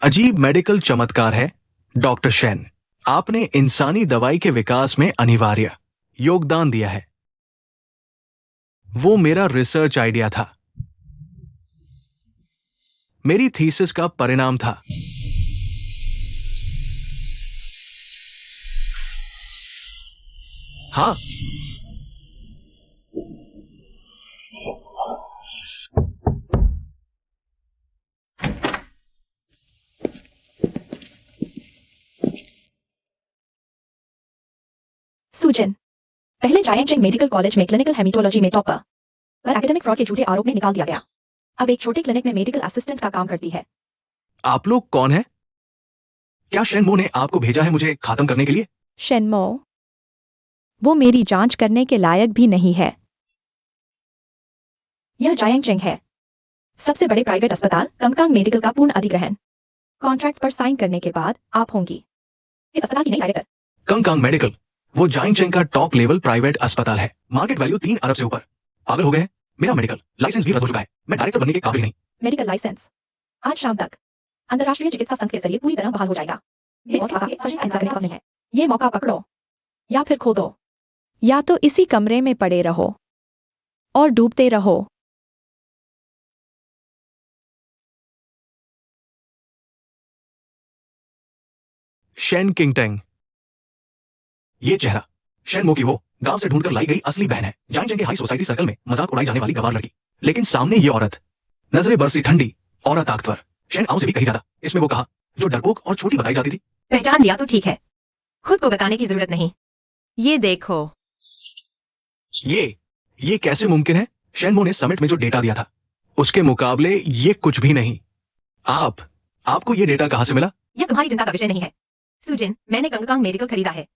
अजीब मेडिकल चमत्कार है डॉक्टर शेन। आपने इंसानी दवाई के विकास में अनिवार्य योगदान दिया है। वो मेरा रिसर्च आइडिया था, मेरी थीसिस का परिणाम था। हाँ, सुजन पहले जायंट मेडिकल कॉलेज में क्लिनिकल हेमेटोलॉजी में टॉपर, पर एकेडमिक फ्रॉड के झूठे आरोप में निकाल दिया गया। अब एक छोटे क्लिनिक में मेडिकल असिस्टेंट का काम करती है। आप लोग कौन हैं? क्या शेनमो ने आपको भेजा है मुझे खत्म करने के लिए? शेनमो, वो मेरी जांच करने के लायक भी नहीं है। यह जायंग है, सबसे बड़े प्राइवेट अस्पताल कंगकांग मेडिकल का पूर्ण अधिग्रहण। कॉन्ट्रैक्ट पर साइन करने के बाद आप होंगी इस अस्पताल की नई डायरेक्टर। कंगकांग मेडिकल वो जाइंग का टॉप लेवल प्राइवेट अस्पताल है। मार्केट वैल्यू 3 अरब से ऊपर। पागल हो गए हैं? मेरा मेडिकल लाइसेंस भी रद्द हो चुका है। मैं डायरेक्टर बनने के काबिल नहीं। मेडिकल लाइसेंस आज शाम तक अंतर्राष्ट्रीय चिकित्सा संघ के जरिए पूरी तरह बहाल हो जाएगा। ये बहुत आसान करने का नहीं है। ये मौका पकड़ो या फिर खो दो, या तो इसी कमरे में पड़े रहो और डूबते रहो। शेन किंगटेंग, ये चेहरा शेनमो की वो गांव से ढूंढकर लाई गई असली बहन है। जाइंग के हाई सोसाइटी सर्कल में मजाक उड़ाई जाने वाली गवार लड़की, लेकिन सामने ये औरत, नजरें बरसी ठंडी और ताकतवर। शेन आओ से भी कहीं ज्यादा। इसमें वो कहा जो डरपोक और छोटी बताई जाती थी। पहचान लिया तो ठीक है, खुद को बताने की जरूरत नहीं। ये देखो, ये कैसे मुमकिन है? शेनमो ने समिट में जो डेटा दिया था उसके मुकाबले ये कुछ भी नहीं। आपको ये डेटा कहां से मिला? यह तुम्हारी चिंता का विषय नहीं है। सुजिन, मैंने कंगकांग मेडिकल खरीदा है।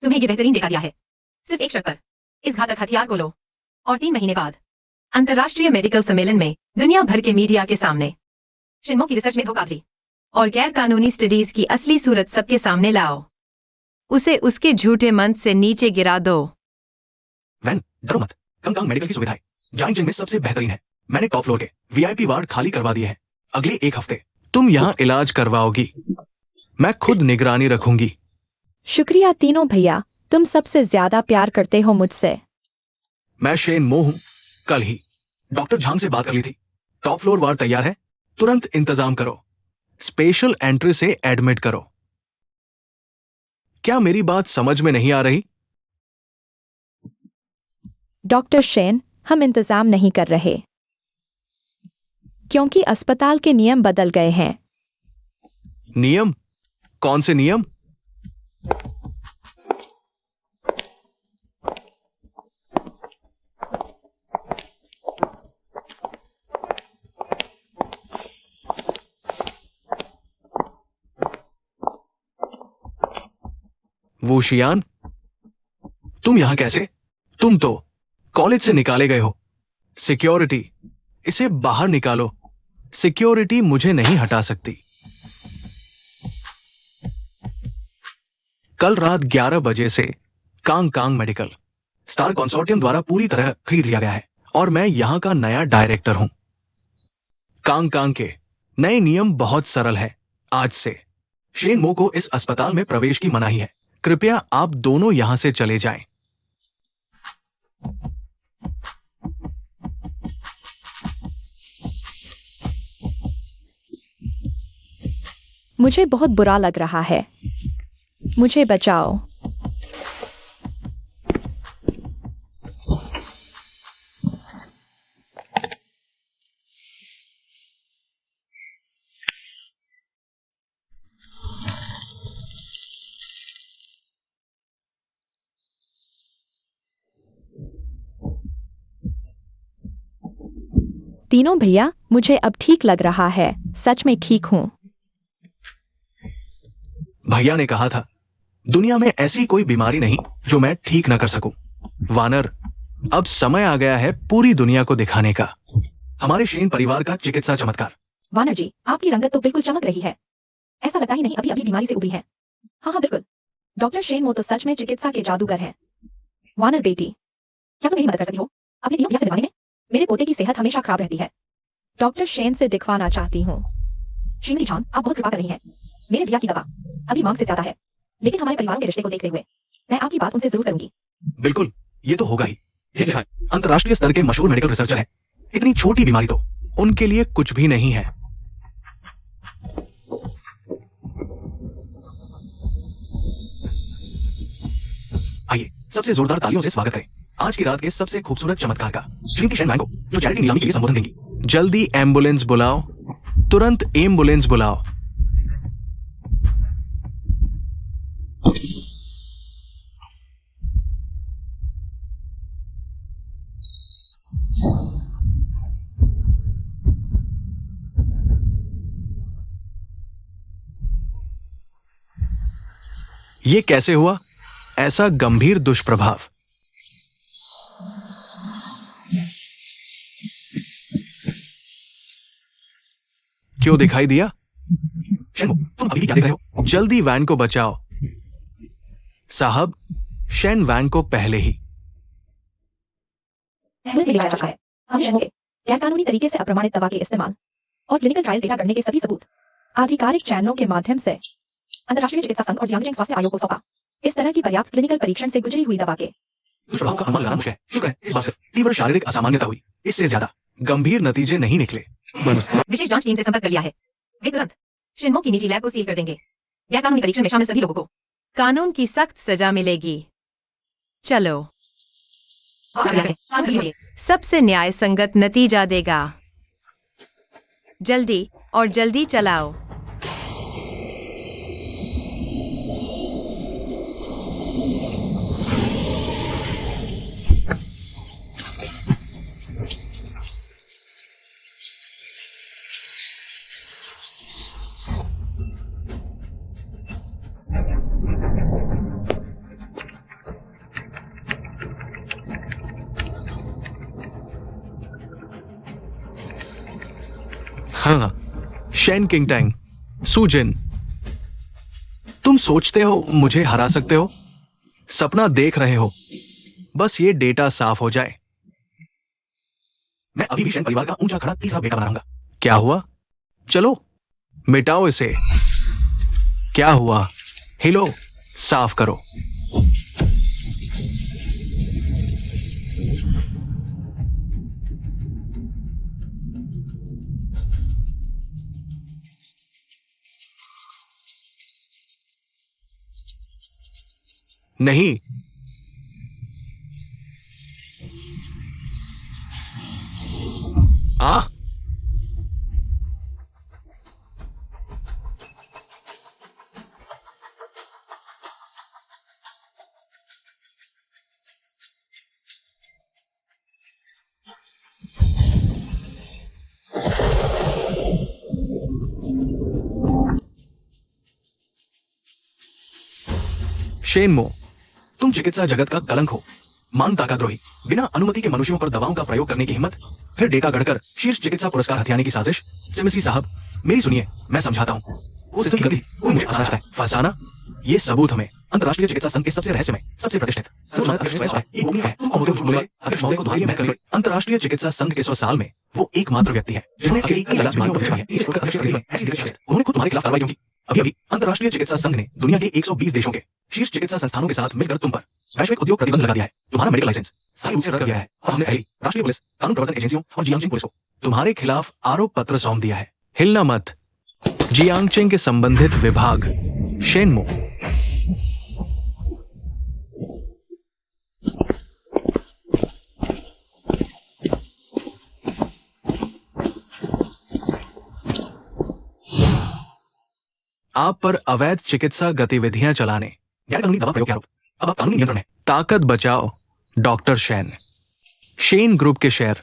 तुम्हें ये बेहतरीन डेटा दिया है। सिर्फ एक शर्त पर, इस घातक हथियार को लो और 3 महीने बाद अंतर्राष्ट्रीय मेडिकल सम्मेलन में दुनिया भर के मीडिया के सामने शिन्मो की रिसर्च में धोखाधड़ी और गैर कानूनी स्टडीज की असली सूरत सबके सामने लाओ। उसे उसके झूठे मंच से नीचे गिरा दो। वैन, डरो मत। कंगकांग मेडिकल की सुविधाएं जाइंग में सबसे बेहतरीन है। मैंने टॉप फ्लोर के वीआईपी वार्ड खाली करवा दिए हैं। अगले 1 हफ्ते तुम यहाँ इलाज करवाओगी। मैं खुद निगरानी रखूंगी। शुक्रिया तीनों भैया, तुम सबसे ज्यादा प्यार करते हो मुझसे। मैं शेन मो हूं। कल ही डॉक्टर झांग से बात कर ली थी। टॉप फ्लोर वार्ड तैयार है, तुरंत इंतजाम करो। स्पेशल एंट्री से एडमिट करो। क्या मेरी बात समझ में नहीं आ रही? डॉक्टर शेन, हम इंतजाम नहीं कर रहे क्योंकि अस्पताल के नियम बदल गए हैं। नियम? कौन से नियम? वूशियान, तुम यहां कैसे? तुम तो कॉलेज से निकाले गए हो। सिक्योरिटी, इसे बाहर निकालो। सिक्योरिटी मुझे नहीं हटा सकती। कल रात 11 बजे से कांग कांग मेडिकल स्टार कंसोर्टियम द्वारा पूरी तरह खरीद लिया गया है और मैं यहां का नया डायरेक्टर हूं। कांग कांग के नए नियम बहुत सरल है। आज से शेन मो को इस अस्पताल में प्रवेश की मनाही है। कृपया आप दोनों यहां से चले जाएं। मुझे बहुत बुरा लग रहा है। मुझे बचाओ। तीनों भैया, मुझे अब ठीक लग रहा है। सच में ठीक हूं। भैया ने कहा था दुनिया में ऐसी कोई बीमारी नहीं जो मैं ठीक ना कर सकूं। वानर, अब समय आ गया है पूरी दुनिया को दिखाने का हमारे शेन परिवार का चिकित्सा चमत्कार। वानर जी, आपकी रंगत तो बिल्कुल चमक रही है। ऐसा लगता ही नहीं अभी अभी बीमारी से उबरी है। हाँ हाँ बिल्कुल। डॉक्टर शेन वो तो सच में चिकित्सा के जादूगर हैं। वानर बेटी, क्या तुम मेरी मदद कर सकती हो अपने तीनों भैया से दिलवाने में? मेरे पोते की सेहत हमेशा खराब रहती है। डॉक्टर शेन से दिखवाना चाहती हूँ। श्रीमती जान, आप बहुत कृपा कर रही हैं। मेरे भैया की दवा अभी मांग से ज्यादा है, लेकिन हमारे परिवारों के रिश्ते को देखते हुए मैं आपकी बात उनसे जरूर करूंगी। बिल्कुल, ये तो होगा ही। अंतर्राष्ट्रीय स्तर के मशहूर मेडिकल रिसर्चर है। इतनी छोटी बीमारी तो उनके लिए कुछ भी नहीं है। आइए सबसे जोरदार तालियों से स्वागत करें आज की रात के सबसे खूबसूरत चमत्कार का, श्रीमती शेन वैंग को, जो चैरिटी नीलामी के लिए संबोधन देंगी। जल्दी एम्बुलेंस बुलाओ, तुरंत एम्बुलेंस बुलाओ। ये कैसे हुआ? ऐसा गंभीर दुष्प्रभाव। क्यों दिखाई दिया? शेन, तुम अभी क्या देख रहे हो? जल्दी वैन को बचाओ। साहब, शेन वैन को पहले ही एम्बुलेंस में ले जाया जा रहा है। हमने शेन को गैरकानूनी तरीके से अप्रमाणित दवा के इस्तेमाल और क्लिनिकल ट्रायल डेटा करने के सभी सबूत आधिकारिक चैनलों के माध्यम से अंतर्राष्ट्रीय चिकित्सा संघ और जियांगजियांग स्वास्थ्य आयोग को सौंपा। इस तरह की पर्याप्त क्लिनिकल परीक्षण से गुजरी हुई दवा के दुष्प्रभाव का अनुमान लगाना मुश्किल है। शुक्र है इस बार सिर्फ तीव्र शारीरिक असामान्यता हुई, इससे ज्यादा गंभीर नतीजे नहीं निकले। विशेष जांच टीम से संपर्क कर लिया है। वे तुरंत शिनमो की निजी लैब को सील कर देंगे। गैरकानूनी परीक्षण में शामिल सभी लोगों को कानून की सख्त सजा मिलेगी। चलो, सबसे न्याय संगत नतीजा देगा। जल्दी और जल्दी चलाओ। हाँ, शेन किंगटैंग, सुजिन, तुम सोचते हो मुझे हरा सकते हो? सपना देख रहे हो। बस ये डेटा साफ हो जाए। मैं अभी भी शेन परिवार का ऊंचा खड़ा तीसरा बेटा बना रहूंगा। क्या हुआ? चलो मिटाओ इसे। क्या हुआ? हिलो, साफ करो। नहीं, आ शेनमो, तुम चिकित्सा जगत का कलंक हो, मान ताकाद्रोही, बिना अनुमति के मनुष्यों पर दवाओं का प्रयोग करने की हिम्मत फिर डेटा गढ़कर शीर्ष चिकित्सा पुरस्कार हथियाने की साजिश। सिमसी साहब, मेरी सुनिए, मैं समझाता हूँ। वो सिस्टम की गलती, वो मुझे फंसाना चाहता है। फंसाना? ये सबूत हमें अंतर्राष्ट्रीय चिकित्सा संघ के सबसे रहस्यमय, सबसे प्रतिष्ठित अंतर्राष्ट्रीय चिकित्सा संघ के 100 साल में वो एकमात्र व्यक्ति है जिन्होंने अकेले कई इलाज बीमारियों पर उन्होंने खुद तुम्हारे खिलाफ कार्रवाई की। अभी अंतर्राष्ट्रीय चिकित्सा संघ ने दुनिया के 120 देशों के शीर्ष चिकित्सा संस्थानों के साथ मिलकर तुम पर वैश्विक उद्योग प्रतिबंध लगा दिया है। तुम्हारा मेडिकल लाइसेंस स्थायी रूप से रद्द किया है और हमने पहले राष्ट्रीय पुलिस, कानून प्रवर्तन एजेंसियों और जियांगजिंग पुलिस को तुम्हारे खिलाफ आरोप पत्र सौंप दिया है। हिलना मत। जियांगजिंग के संबंधित विभाग शेनमो। आप पर अवैध चिकित्सा गतिविधियां चलाने, गैर कानूनी दवा प्रयोग के आरोप। अब आप कानूनी नियंत्रण है। ताकत बचाओ डॉक्टर शेन। शेन ग्रुप के शेयर।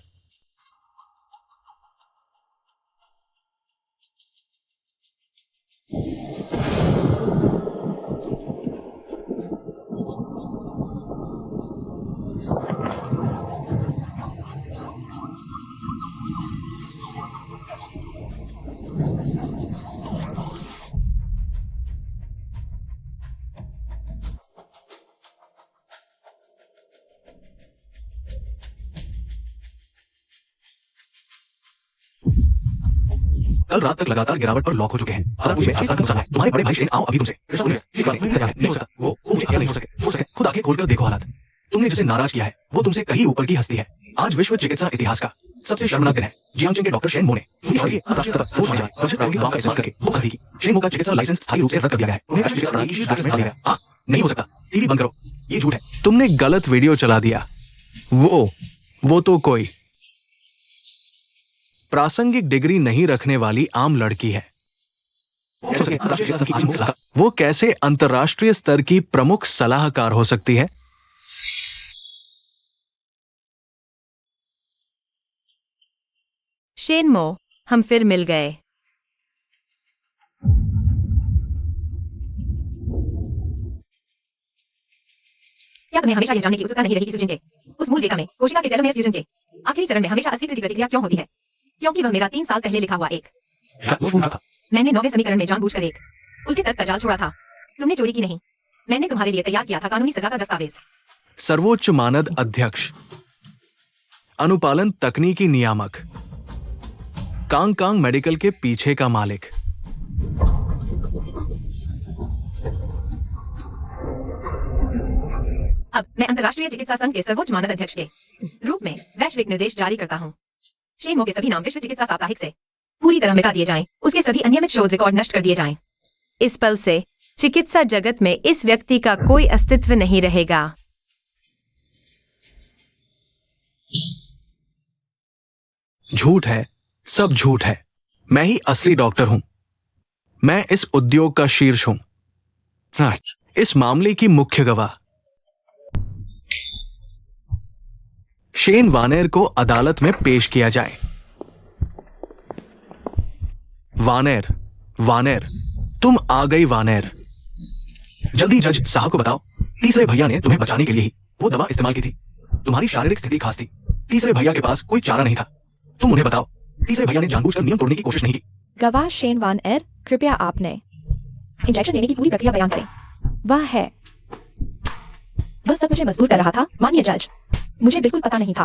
कल रात तक लगातार गिरावट पर लॉक हो चुके हैं। तुम्हारे बड़े भाई शेन आओ अभी तुमसे नहीं हो सकता। वो मुझे आगे नहीं हो सके। खुद आंखें खोलकर देखो हालात। तुमने जिसे नाराज किया है वो तुमसे कहीं ऊपर की हस्ती है। आज विश्व चिकित्सा इतिहास का सबसे शर्मनाक दिन है। जियांगजिंग के डॉक्टर शेन मो ने शेन मो का चिकित्सा लाइसेंस स्थायी रूप से रद्द कर दिया गया है। नहीं हो सकता। टीवी बंद करो, ये झूठ है। तुमने गलत वीडियो चला दिया। वो तो कोई प्रासंगिक डिग्री नहीं रखने वाली आम लड़की है। वो कैसे अंतर्राष्ट्रीय स्तर की प्रमुख सलाहकार हो सकती है? शेनमो, हम फिर मिल गए। क्या तुम्हें हमेशा यह जानने की उत्सुकता नहीं रही कि सूजन के उस मूल डेटा में कोशिका के टेलोमेयर फ्यूजन के आखिरी चरण में हमेशा अस्वीकृति प्रतिक्रिया क्यों होती है? क्योंकि वह मेरा 3 साल पहले लिखा हुआ एक मैंने 9वें समीकरण में जानबूझकर एक उल्टे तर्क का जाल छोड़ा था। तुमने चोरी की नहीं। मैंने तुम्हारे लिए तैयार किया था कानूनी सजा का दस्तावेज। सर्वोच्च मानद अध्यक्ष, अनुपालन तकनीकी नियामक, कांग कांग मेडिकल के पीछे का मालिक। अब मैं अंतर्राष्ट्रीय चिकित्सा संघ के सर्वोच्च मानद अध्यक्ष के रूप में वैश्विक निर्देश जारी करता हूँ। शेनमो के सभी नाम विश्व चिकित्सा साप्ताहिक से पूरी तरह मिटा दिए जाएं। उसके सभी अनियमित शोध रिकॉर्ड नष्ट कर दिए जाएं। इस पल से चिकित्सा जगत में इस व्यक्ति का कोई अस्तित्व नहीं रहेगा। झूठ है, सब झूठ है। मैं ही असली डॉक्टर हूं। मैं इस उद्योग का शीर्ष हूं। इस मामले की मुख्य गवाह शेन वानेर को अदालत में पेश किया जाए। वानेर, तुम आ गई वानेर। जल्दी जज साहब को बताओ, तीसरे भैया ने तुम्हें बचाने के लिए ही वो दवा इस्तेमाल की थी। तुम्हारी शारीरिक स्थिति खास थी। तीसरे भैया के पास कोई चारा नहीं था। तुम उन्हें बताओ, तीसरे भैया ने जानबूझकर नियम तोड़ने की कोशिश नहीं की। गवाह शेन वानेर, कृपया आपने इंजेक्शन देने की पूरी प्रक्रिया बयान करें। वह सब मुझे मजबूर कर रहा था, माननीय जज। मुझे बिल्कुल पता नहीं था।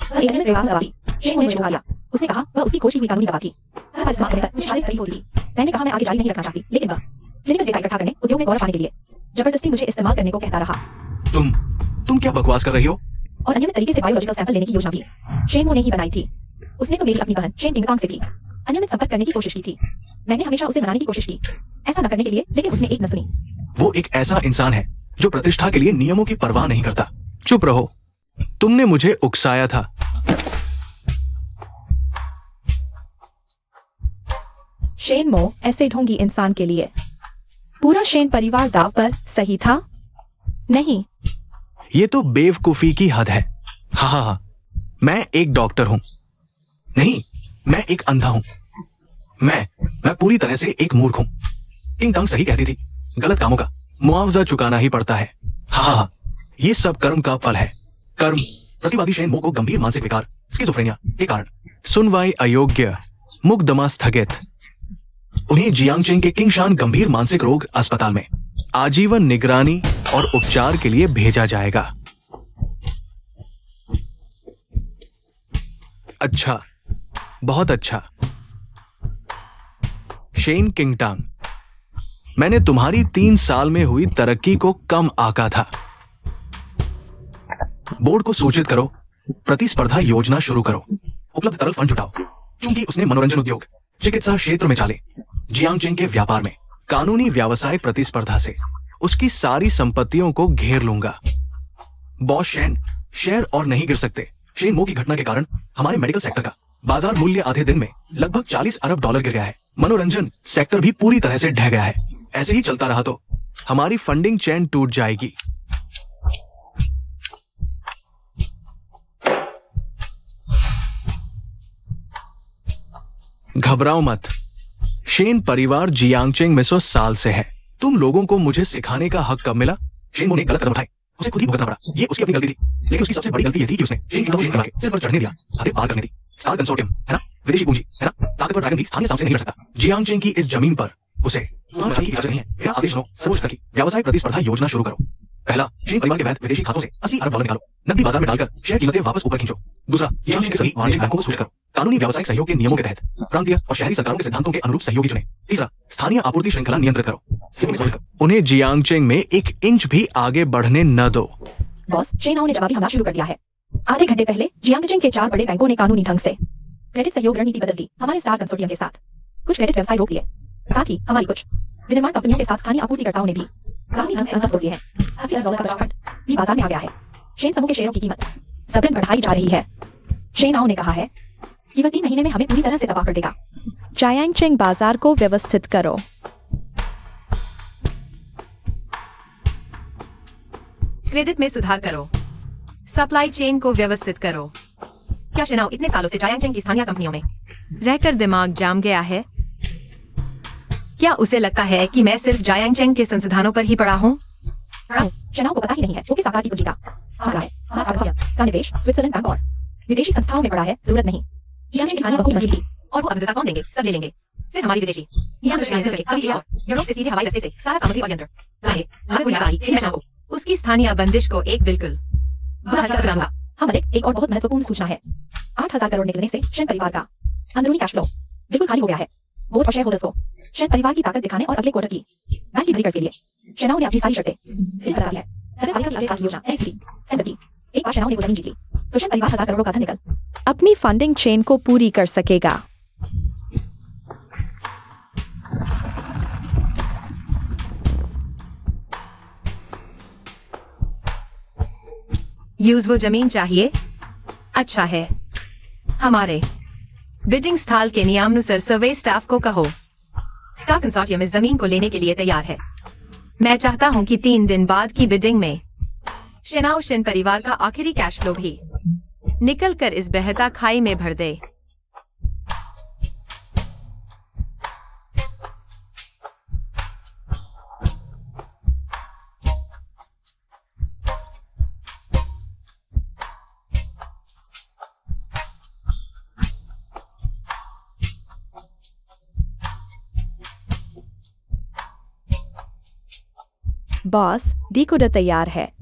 वह एक नियमित दवा थी। शेन ने मुझे दिया। उसने कहा वह उसकी खोजी हुई कानूनी दवा थी। हर बार इस्तेमाल करने पर मुझे शारीरिक तकलीफ होती थी। मैंने कहा मैं आगे जारी नहीं रखना चाहती, लेकिन वह क्लिनिकल डेटा इकट्ठा करने, उद्योग में गौरव पाने के लिए जबरदस्ती मुझे इस्तेमाल करने को कहता रहा। तुम क्या बकवास कर रही हो? और अनियमित तरीके से बायोलॉजिकल सैंपल लेने की योजना भी शेन ने ही बनाई थी। उसने तो मेरी अपनी बहन शेन टिंगकांग से भी अनियमित संपर्क करने की कोशिश की थी। मैंने हमेशा उसे मनाने की कोशिश की ऐसा न करने के लिए, लेकिन उसने एक न सुनी। वो एक ऐसा इंसान है जो प्रतिष्ठा के लिए नियमों की परवाह नहीं करता। चुप रहो, तुमने मुझे उकसाया था। शेन मो ऐसे ढोंगी इंसान के लिए पूरा शेन परिवार दाव पर सही था? नहीं, ये तो बेवकूफी की हद है। हाँ, मैं एक डॉक्टर हूं। नहीं, मैं एक अंधा हूं। मैं पूरी तरह से एक मूर्ख हूं। टिंगटांग सही कहती थी, गलत कामों का मुआवजा चुकाना ही पड़ता है। हाँ, ये सब कर्म का फल है। कर्म प्रतिवादी शेन मो को गंभीर मानसिक विकार स्किज़ोफ्रेनिया के कारण सुनवाई अयोग्य, मुकदमा स्थगित। उन्हें जियांगचेंग के किंगशान गंभीर मानसिक रोग अस्पताल में आजीवन निगरानी और उपचार के लिए भेजा जाएगा। अच्छा, बहुत अच्छा। शेन किंगटांग, मैंने तुम्हारी 3 साल में हुई तरक्की को कम आंका था। बोर्ड को सूचित करो, प्रतिस्पर्धा योजना शुरू करो, उपलब्ध तरल फंड जुटाओ। चूंकि उसने मनोरंजन उद्योग, चिकित्सा क्षेत्र में चाले जियांगचेंग के व्यापार में कानूनी व्यावसायिक प्रतिस्पर्धा से उसकी सारी संपत्तियों को घेर लूंगा। बॉस शेन, शेयर और नहीं गिर सकते। शेन मो की घटना के कारण हमारे मेडिकल सेक्टर का बाजार मूल्य आधे दिन में लगभग 40 अरब डॉलर गिर गया है। मनोरंजन सेक्टर भी पूरी तरह से ढह गया है। ऐसे ही चलता रहा तो हमारी फंडिंग चेन टूट जाएगी। घबराओ मत। शेन परिवार जियांगचेंग में 100 साल से है। तुम लोगों को मुझे सिखाने का हक कब मिला? शेन मो ने गलत कदम उठाए, उसे खुद ही भुगतना पड़ा। ये उसकी अपनी गलती थी, लेकिन उसकी सबसे बड़ी गलती ये थी कि उसने शेन को शेन सिर पर चढ़ने दिया, हदें पार करने दी। स्टार कंसोर्टियम है ना, विदेशी पूंजी है ना, ताकतवर ड्रैगन भी स्थानीय सांप से नहीं लड़ सकता। जियांगचेंग की इस जमीन पर उसे की इजाजत नहीं है। मेरा आदेश सुनो, सर्वोच्च स्तर की व्यावसायिक प्रतिस्पर्धा योजना शुरू करो। पहला, शेन परिवार के वैध विदेशी खातों से 80 अरब डॉलर निकालो, नकदी बाजार में डालकर शेयर कीमतें वापस ऊपर खींचो। दूसरा, जियांगचेंग के सभी वाणिज्यिक बैंकों को सूचित करो, कानूनी व्यावसायिक सहयोग के नियमों के तहत प्रांतीय और शहरी सरकारों के सिद्धांतों के अनुरूप सहयोगी चुने। तीसरा, स्थानीय आपूर्ति श्रृंखला नियंत्रित करो। उन्हें जियांगचेंग में 1 इंच भी आगे बढ़ने न दो। बॉस, शेनाओ ने जवाबी हमला शुरू कर दिया है। आधे घंटे पहले जियांगचेंग के 4 बड़े बैंकों ने कानूनी ढंग से क्रेडिट सहयोग रणनीति बदल दी। हमारे स्टार कंसोर्टियम के साथ कुछ क्रेडिट व्यवसाय रोक लिए। साथ ही हमारी कुछ विनिर्माण कंपनियों के साथ स्थानीय आपूर्तिकर्ताओं ने भी कानूनी ढंग से अनुमत दिए हैं। 80 अरब डॉलर का बचत फंड भी बाजार में आ गया है। शेन समूह के शेयरों की कीमत सघन बढ़ाई जा रही है। शेनाओ ने कहा है कि वह 3 महीने में हमें पूरी तरह से तबाह कर देगा। जियांगचेंग बाजार को व्यवस्थित करो। क्रेडिट में सुधार करो, सप्लाई चेन को व्यवस्थित करो। क्या शेनाओ इतने सालों से जियांगचेंग की स्थानीय कंपनियों में रहकर दिमाग जाम गया है? क्या उसे लगता है कि मैं सिर्फ जियांगचेंग के संसाधनों पर ही पड़ा हूँ? शेनाओ को पता ही नहीं है वो किस आकार की पूंजी का सामना है। हमारा सदस्य का निवेश स्विट्जरलैंड बैंक और विदेशी संस्थाओं में पड़ा है। जरूरत नहीं। जियांगचेंग की स्थानीय कंपनी मजबूती और वो अभिनेता कौन देंगे? सब ले लेंगे। फिर हमारी विदेशी यहाँ से सभी और यूरोप से सीधे हवाई रास्ते से सारा सामग्री और यंत्र लाएंगे। लागत पूरी आई है शेनाओ को उसकी स्थानीय बंदिश को एक बिल्कुल बनाऊंगा। हाँ मलिक, एक और बहुत महत्वपूर्ण सूचना है। 8,000 करोड़ निकलने से शेन परिवार का अंदरूनी कैश फ्लो बिल्कुल खाली हो गया है। बोर्ड और शेयर होल्डर्स को शेन परिवार की ताकत दिखाने और अगले क्वार्टर की बैंक की भरी कर्ज के लिए शेनाओ ने अपनी सारी शर्तें फिर बता दी है। नगरपालिका की अगले साल की योजना एनसीटी सेंटर की एक बार शेनाओ ने वो जमीन जीत ली तो शेन परिवार 1,000 करोड़ का धन निकल अपनी फंडिंग चेन को पूरी कर सकेगा। यूज वो जमीन चाहिए? अच्छा है। हमारे बिडिंग स्थल के नियमानुसार सर्वे स्टाफ को कहो स्टार कंसोर्टियम इस जमीन को लेने के लिए तैयार है। मैं चाहता हूं कि 3 दिन बाद की बिडिंग में शेनाओ शेन परिवार का आखिरी कैश फ्लो भी निकल कर इस बहता खाई में भर दे। बॉस, डिकोडर तैयार है।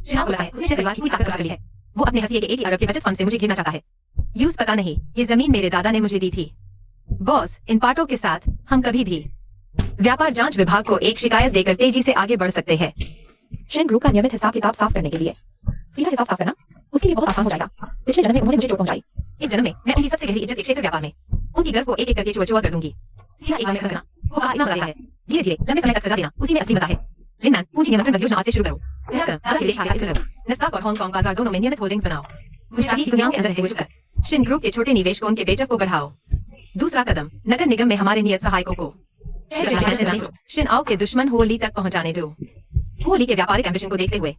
शेनाओ को लगा है उसने शेन परिवार की पूरी ताकत बचा ली है। वो अपने हंसी के 80 अरब के बचत फंड से मुझे घेरना चाहता है। यूज पता नहीं, ये जमीन मेरे दादा ने मुझे दी थी। बॉस, इन पार्टों के साथ हम कभी भी व्यापार जांच विभाग को एक शिकायत देकर तेजी से आगे बढ़ सकते हैं। शेन ग्रुप का नियमित हिसाब किताब साफ करने के लिए सीधा हिसाब साफ करना उसके लिए बहुत आसान हो जाएगा। पिछले जन्म में उन्होंने मुझे चोट पहुंचाई, इस जन्म में मैं उनकी सबसे गहरी इज्जत के क्षेत्र व्यापार में उनकी गर्व को एक एक करके चुआ कर दूंगी। सीधा एक बार में खत्म करना वो कहा इतना मजा है। धीरे धीरे लंबे समय तक सजा देना उसी में असली मजा है। लिनमैन पूंजी नियंत्रण योजना आज से शुरू करो। पहला कदम दादा के विदेश खाते करो। नस्ताक और हांगकांग बाजार दोनों में नियमित होल्डिंग्स बनाओ। मुझे चाहिए कि दुनिया के अंदर रहते हुए शुक्र शिन ग्रुप के छोटे निवेशकों उनके बेचक को बढ़ाओ। दूसरा कदम नगर निगम में हमारे नियत सहायकों को शिन आओ के दुश्मन होली तक पहुंचाने दो। होली के व्यापारिक एम्बिशन को देखते हुए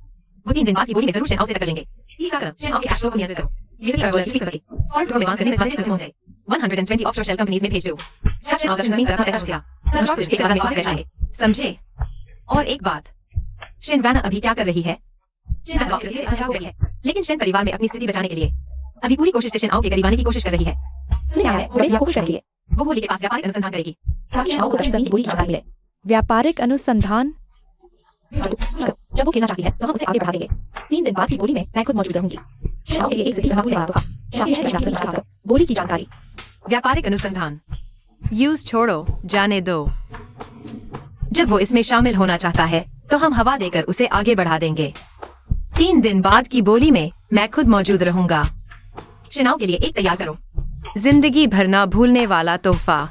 वो 3 दिन बाद की बोली में जरूर शिन आओ से टक्कर लेंगे। तीसरा कदम शिन आओ के कैश फ्लो को नियंत्रित करो। ये फॉरेन टूर में बात करने में खाते खत्म हो जाए 120 ऑफशोर शेल कंपनीज में भेज दो। शिन आओ दक्षिण जमीन पर अपना पैसा फंसेगा। समझे? और एक बात, शिन वैना अभी क्या कर रही है? शिन ब्लॉक करके अच्छा हो गई है, लेकिन शिन परिवार में अपनी स्थिति बचाने के लिए अभी पूरी कोशिश से शिन आओ के करीब आने की कोशिश कर रही है। सुनिए आया है, वो बढ़िया कोशिश कर रही है। वो होली के पास व्यापारिक अनुसंधान करेगी। ताकि शिन आओ को दक्षिण जमीन की पूरी जानकारी मिले। व्यापारिक अनुसंधान। जब वो खेलना चाहती है तो हम उसे आगे बढ़ा देंगे। 3 दिन बाद की बोली में मैं खुद मौजूद रहूंगी। शिन आओ के लिए एक जिंदगी भरना भूलने वाला था। बोली की जानकारी। व्यापारिक अनुसंधान यूज छोड़ो, जाने दो। जब वो इसमें शामिल होना चाहता है तो हम हवा देकर उसे आगे बढ़ा देंगे। 3 दिन बाद की बोली में मैं खुद मौजूद रहूंगा। शिनाओ के लिए एक तैयार करो। जिंदगी भर ना भूलने वाला तोहफा।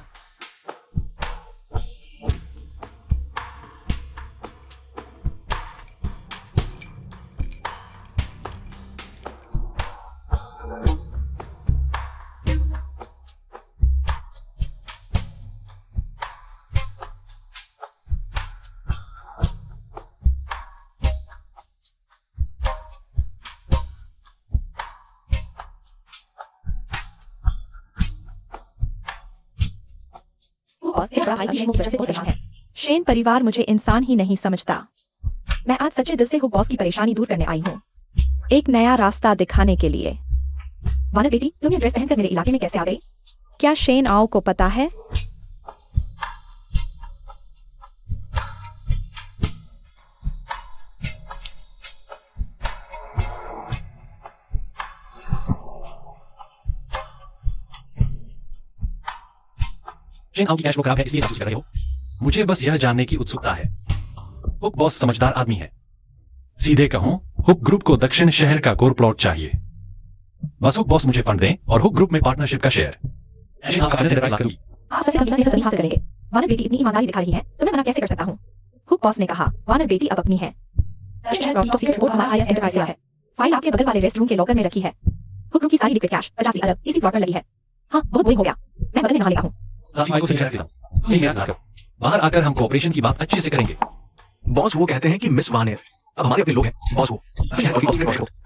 बॉस एक बड़ा हाई की वजह से बहुत परेशान है। शेन परिवार मुझे इंसान ही नहीं समझता। मैं आज सच्चे दिल से हुक बॉस की परेशानी दूर करने आई हूँ। एक नया रास्ता दिखाने के लिए। वानर बेटी, तुम ये ड्रेस पहनकर मेरे इलाके में कैसे आ गई? क्या शेन आओ को पता है? शेन आओ की कैश फ्लो खराब है इसलिए जासूसी कर रहे हो? मुझे बस यह जानने की उत्सुकता है। हुक बॉस समझदार आदमी है। सीधे कहूं, हुक ग्रुप को दक्षिण शहर का कोर प्लॉट चाहिए। बस हुक बॉस मुझे फंड दें और हुक ग्रुप में पार्टनरशिप का शेयर। शेन आपका फाइनल एडवाइस करूंगी। आप सबसे कम कीमत जमीन हासिल करेंगे। वानर बेटी इतनी ईमानदारी दिखा रही है तो मैं मना कैसे कर सकता हूँ? हुक बॉस ने कहा, वानर बेटी अब अपनी है। सीक्रेट बोर्ड हमारा हाईएस्ट एंटरप्राइज है। फाइल आपके बगल वाले रेस्ट रूम के लॉकर में रखी है। हुक ग्रुप की सारी लिक्विड कैश 85 अरब इसी प्लॉट पर लगी है। हाँ, बहुत बोरिंग हो गया। मैं बगल में नहा लेता हूँ। को सही रखता हूं। यही मेरा टास्क। बाहर आकर हम कोऑपरेशन की बात अच्छे से करेंगे। बॉस वो कहते हैं कि मिस वानेर अब हमारे अपने लोग हैं। बॉस वो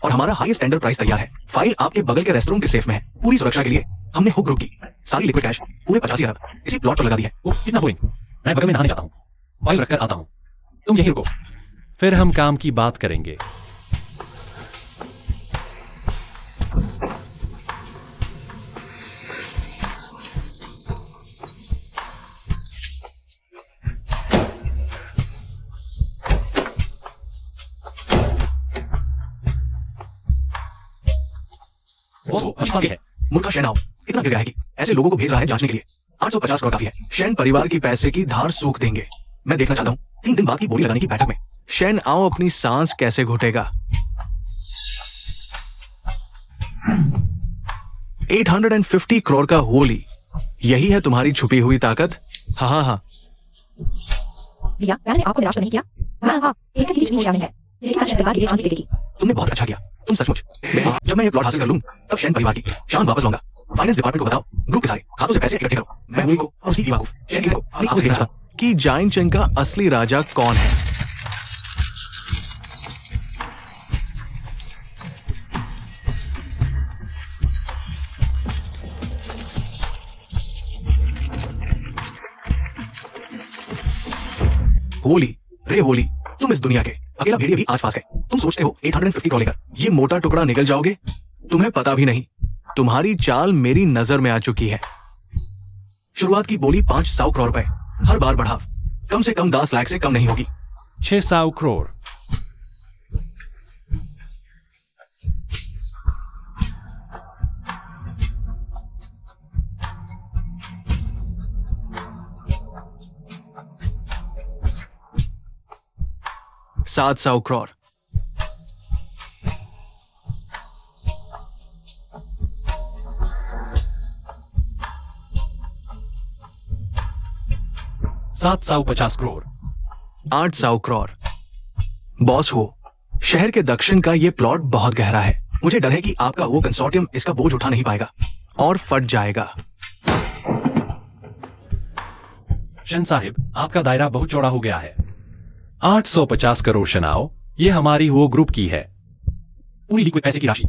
और हमारा हाईएस्ट टेंडर प्राइस तैयार है। फाइल आपके बगल के रेस्टोरेंट के सेफ में है। पूरी सुरक्षा के लिए हमने हुक ग्रुप की सारी लिक्विड कैश पूरे 85 अरब इसी प्लॉट पर लगा दी है। ओह, कितना बोरिंग। मैं बगल में नहाने जाता हूँ। फाइल रखकर आता हूँ। तुम यहीं रुको। फिर हम काम की बात करेंगे। बॉस वो अच्छी है। मुल्क का शेन आओ इतना गिर गया है कि ऐसे लोगों को भेज रहा है जांचने के लिए। 850 करोड़ काफी है। शेन परिवार की पैसे की धार सूख देंगे। मैं देखना चाहता हूँ 3 दिन बाद की बोली लगाने की बैठक में शेन आओ अपनी सांस कैसे घुटेगा। 850 करोड़ का होली, यही है तुम्हारी छुपी हुई ताकत। हाँ हाँ हाँ। लिया, मैंने आपको निराश तो नहीं किया। हाँ, एक की जितनी शामिल है। लेकिन आज परिवार के लिए शांति देगी। तुमने बहुत अच्छा किया। तुम सचमुच। जब मैं ये प्लॉट हासिल कर लूं तब शेन परिवार की शान वापस लाऊंगा। फाइनेंस डिपार्टमेंट को बताओ ग्रुप के सारे खातों से पैसे इकट्ठे करो। मैं हुई को और उसकी बेवकूफ शेन को अपनी आंखों से देखना चाहता हूं कि जाइन चेंग का असली राजा कौन है। होली रे होली, तुम इस दुनिया के अकेला भेड़िया भी आज पास है। तुम सोचते हो 850 करोड़ लेकर ये मोटा टुकड़ा निकल जाओगे? तुम्हें पता भी नहीं तुम्हारी चाल मेरी नजर में आ चुकी है। शुरुआत की बोली 500 करोड़ रुपए, हर बार बढ़ाव कम से कम 10 लाख से कम नहीं होगी। 600 करोड़। सात 700 करोड़। 750 करोड़। 800 करोड़। बॉस हो, शहर के दक्षिण का ये प्लॉट बहुत गहरा है। मुझे डर है कि आपका वो कंसोर्टियम इसका बोझ उठा नहीं पाएगा और फट जाएगा। शन साहिब, आपका दायरा बहुत चौड़ा हो गया है। 850 करोड़ शनाओ, ये हमारी वो ग्रुप की है। पूरी लिक्विड पैसे की राशि।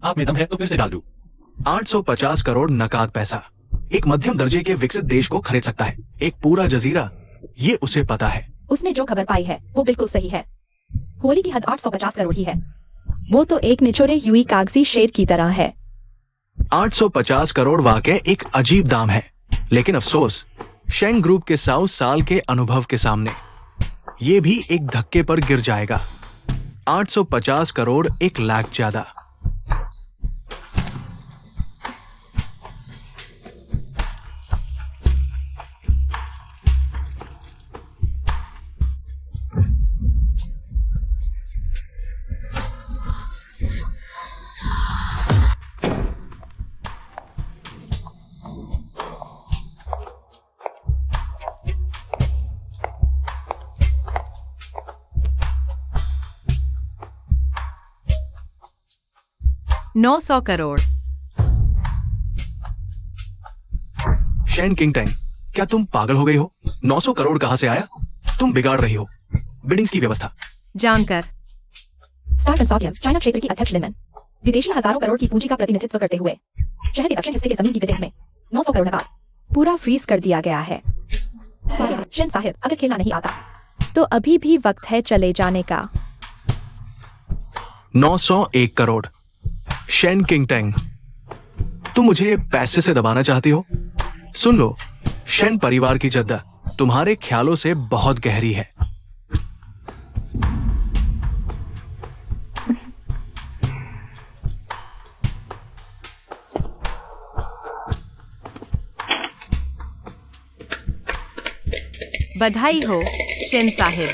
आप में दम है तो फिर से डाल दो। 850 करोड़ नकाद पैसा एक मध्यम दर्जे के विकसित देश को खरीद सकता है। एक पूरा जजीरा, ये उसे पता है। उसने जो खबर पाई है वो बिल्कुल सही है। होली की हद 850 करोड़ ही है। वो तो एक निचोरे हुई कागजी शेर की तरह है। 850 करोड़ वाकई एक अजीब दाम है, लेकिन अफसोस शेन ग्रुप के 100 साल के अनुभव के सामने ये भी एक धक्के पर गिर जाएगा। 850 करोड़ 1 लाख ज्यादा। नौ 900 करोड़। शेन किंग टैंग, क्या तुम पागल हो गई हो? 900 करोड़ कहां से आया? तुम बिगाड़ रही हो बिल्डिंग्स की व्यवस्था। जानकर स्टार कंसोर्टियम चाइना क्षेत्र की अध्यक्ष लिनन, विदेशी हजारों करोड़ की पूंजी का प्रतिनिधित्व करते हुए शहर के दक्षिण हिस्से की जमीन की बिडिंग्स में 900 करोड़ नकाद पूरा फ्रीज कर दिया गया है। शेन साहिब, अगर खेलना नहीं आता तो अभी भी वक्त है चले जाने का। 901 करोड़। शेन किंग टैंग, तुम मुझे पैसे से दबाना चाहती हो? सुन लो, शेन परिवार की जद्दा तुम्हारे ख्यालों से बहुत गहरी है। बधाई हो शेन साहिब,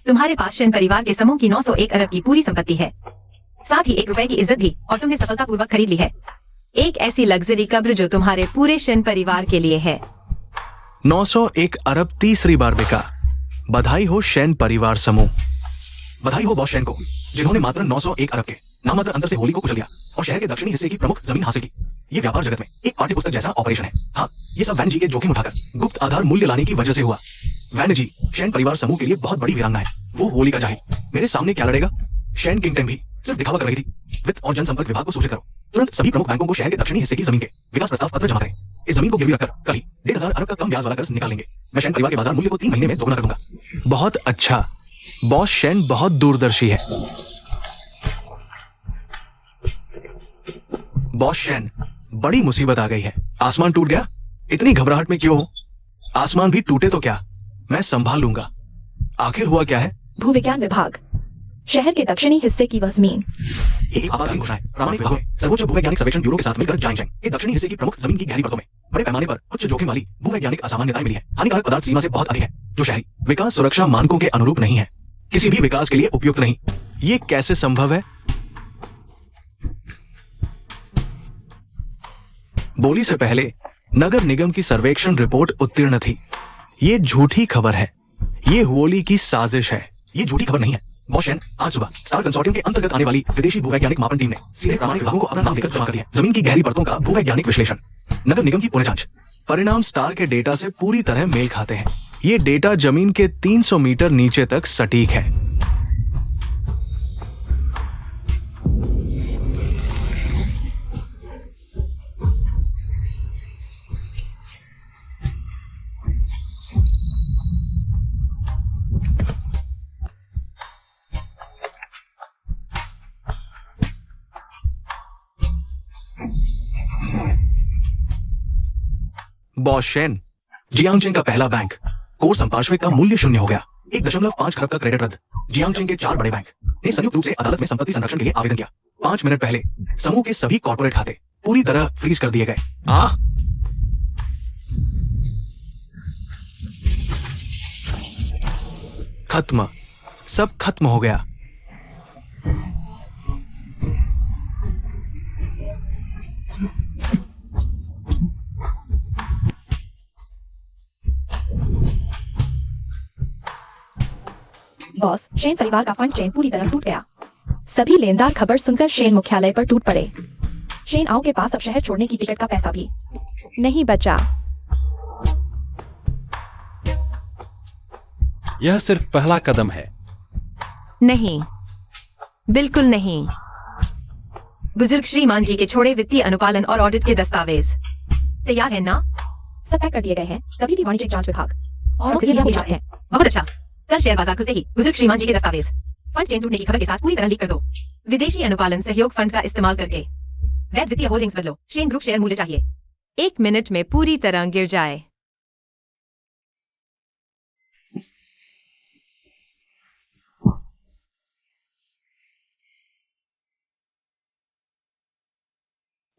तुम्हारे पास शेन परिवार के समूह की 901 अरब की पूरी संपत्ति है, साथ ही 1 रुपए की इज्जत भी, और तुमने सफलतापूर्वक खरीद ली है एक ऐसी लग्जरी कब्र जो तुम्हारे पूरे शेन परिवार के लिए है। 901 अरब तीसरी बार बिका। बधाई हो शेन परिवार समूह। बधाई हो बॉस शेन को, जिन्होंने मात्र 901 अरब के नामात्र अंतर से होली को कुचल दिया और शहर के दक्षिणी हिस्से की प्रमुख जमीन हासिल की। ये व्यापार जगत में एक पाठ्य पुस्तक जैसा ऑपरेशन है। हाँ, ये सब वैन जी के जोखिम उठाकर गुप्त आधार मूल्य लाने की वजह से हुआ। वैन जी शेन परिवार समूह के लिए बहुत बड़ी वीरांगना है। वो होली का जाहिर मेरे सामने क्या लड़ेगा? शेन किंगटन भी सिर्फ दिखावा कर रही थी। वित्त और जनसंपर्क विभाग को सूचित करो, तुरंत सभी प्रमुख बैंकों को शहर के दक्षिणी हिस्से की जमीन के विकास प्रस्ताव पत्र जमा करें। इस जमीन को गिरवी रखकर कल ही 1,500 अरब का कम ब्याज वाला कर्ज निकाल लेंगे। मैं शेन परिवार के बाजार मूल्य को 3 महीने में दोगुना कर दूंगा। बहुत अच्छा, बॉस शेन बहुत दूरदर्शी है। बॉस शेन, बड़ी मुसीबत आ गई है। आसमान टूट गया? इतनी घबराहट में क्यों हो? आसमान भी टूटे तो क्या, मैं संभाल लूंगा। आखिर हुआ क्या है? भूविज्ञान विभाग, शहर के दक्षिणी हिस्से की वह जमीन। ये एक आपातकालीन घोषणा है। प्रामाणिक विभागों ने सर्वोच्च भूवैज्ञानिक सर्वेक्षण ब्यूरो के साथ मिलकर जांच के दक्षिणी हिस्से की प्रमुख जमीन की गहरी परतों में बड़े पैमाने पर उच्च जोखिम वाली भूवैज्ञानिक असामान्यताएं मिली है। हानिकारक पदार्थ सीमा से बहुत अधिक है, जो शहरी विकास सुरक्षा मानकों के अनुरूप नहीं है, किसी भी विकास के लिए उपयुक्त नहीं। ये कैसे संभव है? बोली से पहले नगर निगम की सर्वेक्षण रिपोर्ट उत्तीर्ण थी। ये झूठी खबर है, ये होली की साजिश है। ये झूठी खबर नहीं है। बॉस शेन, आज सुबह स्टार कंसोर्टियम के अंतर्गत आने वाली विदेशी भूवैज्ञानिक मापन टीम ने सीधे प्रामाणिक विभागों को अपना नाम देकर जमा कर दिया। जमीन की गहरी परतों का भूवैज्ञानिक विश्लेषण, नगर निगम की पुनः जांच, परिणाम स्टार के डेटा से पूरी तरह मेल खाते हैं। ये डेटा जमीन के 300 मीटर नीचे तक सटीक है। बॉस शेन, जियांगचेंग का पहला बैंक कोर संपार्श्विक का मूल्य 0 हो गया। 1.5 खरब का क्रेडिट रद्द। जियांगचेंग के 4 बड़े बैंक ने संयुक्त रूप से अदालत में संपत्ति संरक्षण के लिए आवेदन किया। 5 मिनट पहले समूह के सभी कॉर्पोरेट खाते पूरी तरह फ्रीज कर दिए गए। खत्म, सब खत्म हो गया। बॉस, शेन परिवार का फंड चेन पूरी तरह टूट गया। सभी लेनदार खबर सुनकर शेन मुख्यालय पर टूट पड़े। शेन आओ के पास अब शहर छोड़ने की टिकट का पैसा भी नहीं बचा। यह सिर्फ पहला कदम है। नहीं, बिल्कुल नहीं। बुजुर्ग श्रीमान जी के छोड़े वित्तीय अनुपालन और ऑडिट के दस्तावेज तैयार है ना? सब पैक कर दिए गए हैं। कभी भी वाणिज्यिक जांच विभाग और क्रिया हो जाते हैं। बहुत अच्छा। कल शेयर बाजार खुलते ही बुजुर्ग श्रीमान जी के दस्तावेज फंड चेन टूटने की खबर के साथ पूरी तरह लीक कर दो। विदेशी अनुपालन सहयोग फंड का इस्तेमाल करके वैध वित्तीय होल्डिंग्स बदलो। शेन ग्रुप शेयर मूल्य चाहिए 1 मिनट में पूरी तरह गिर जाए।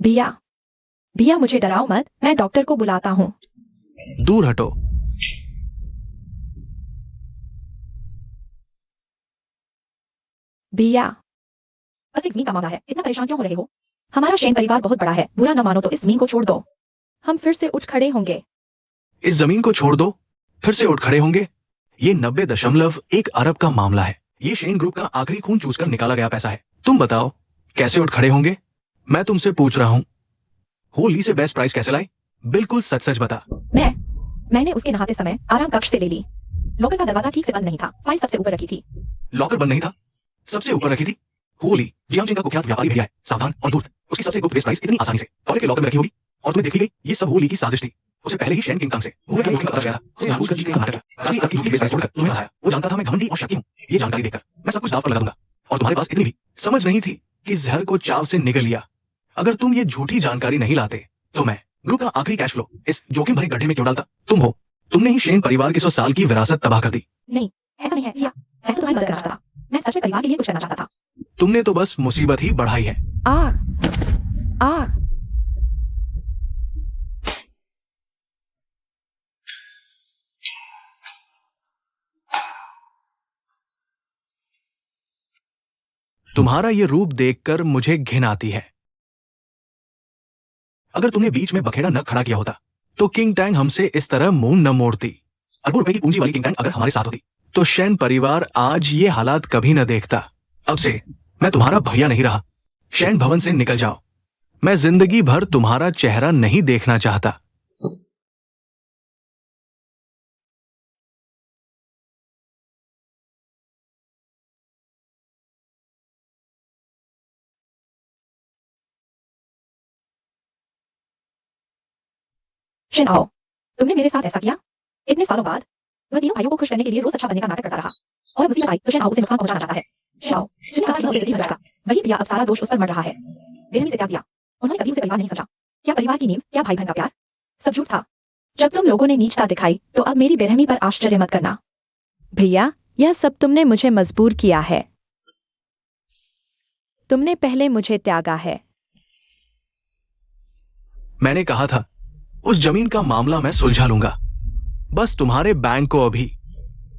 भैया, भैया मुझे डराओ मत, मैं डॉक्टर को बुलाता हूँ। दूर हटो। भैया, बस एक जमीन का मामला है, इतना परेशान क्यों हो रहे हो? हमारा शेन परिवार बहुत बड़ा है, बुरा न मानो तो इस जमीन को छोड़ दो। हम फिर से उठ खड़े होंगे। इस जमीन को छोड़ दो, फिर से उठ खड़े होंगे। ये 90.1 अरब का मामला है। ये शेन ग्रुप का आखिरी खून चूसकर निकाला गया पैसा है। तुम बताओ कैसे उठ खड़े होंगे? मैं तुमसे पूछ रहा हूँ, होली से बेस्ट प्राइस कैसे लाए? बिल्कुल सच सच बता। मैंने उसके नहाते समय आराम कक्ष से ले ली। लॉकर का दरवाजा ठीक से बंद नहीं था, फाइल सबसे ऊपर रखी थी। लॉकर बंद नहीं था, सबसे ऊपर रखी थी। होली जियांग सिंह का कुख्यात व्यापारी भैया है, सावधान और धूर्त। उसकी सबसे गुप्त बेस्ट प्राइस इतनी आसानी से टॉयलेट के लॉकर में रखी होगी और तुम्हें देखी गई। ये सब होली की साजिश थी। उसे पहले ही शेन किंग से होली का जोखिम पता चला था। उसने जानबूझकर जीतने का नाटक किया। 10 अरब की झूठी बेस्ट प्राइस छोड़कर तुम्हें फंसाया। वो जानता था मैं घमंडी और शकी हूँ। ये जानकारी देकर मैं सब कुछ दांव पर लगा दूंगा और तुम्हारे पास इतनी भी समझ नहीं थी कि जहर को चाव से निगल लिया। अगर तुम ये झूठी जानकारी नहीं लाते तो मैं ग्रुप का आखिरी कैश फ्लो इस जोखिम भरे गड्ढे में क्यों डालता? तुमने ही शेन परिवार की 100 साल की विरासत तबाह कर दी। नहीं, ऐसा नहीं है भैया, मैं तो तुम्हारी मदद करना चाहता था। मैं सच में परिवार के लिए कुछ करना चाहता था। तुमने तो बस मुसीबत ही बढ़ाई है। आ तुम्हारा ये रूप देखकर मुझे घिन आती है। अगर तुमने बीच में बखेड़ा न खड़ा किया होता तो किंग टैंग हमसे इस तरह मुंह न मोड़ती। अरबों रुपए की पूंजी वाली किंग टैंग अगर हमारे साथ होती तो शेन परिवार आज ये हालात कभी न देखता। अब से मैं तुम्हारा भैया नहीं रहा। शेन भवन से निकल जाओ। मैं जिंदगी भर तुम्हारा चेहरा नहीं देखना चाहता। शेन आओ, तुमने मेरे साथ ऐसा किया। इतने सालों बाद वह तीनों भाइयों को खुश करने के लिए रोज अच्छा बनने का नाटक करता रहा और मुसीबत आई तो शेन आओ उसे नुकसान पहुंचाना चाहता है। शेन आओ, जिसने कहा था कि जिंदगी भर वही भैया अब सारा दोष उस पर मर रहा है। बेरहमी से त्याग दिया। उन्होंने कभी उसे परिवार नहीं समझा। क्या परिवार की नींव, क्या भाई बहन का प्यार, सब झूठ था। जब तुम लोगों ने नीचता दिखाई तो अब मेरी बेरहमी पर आश्चर्य मत करना। भैया, यह सब तुमने मुझे मजबूर किया है। तुमने पहले मुझे त्यागा है। मैंने कहा था उस जमीन का मामला मैं सुलझा लूंगा। बस तुम्हारे बैंक को अभी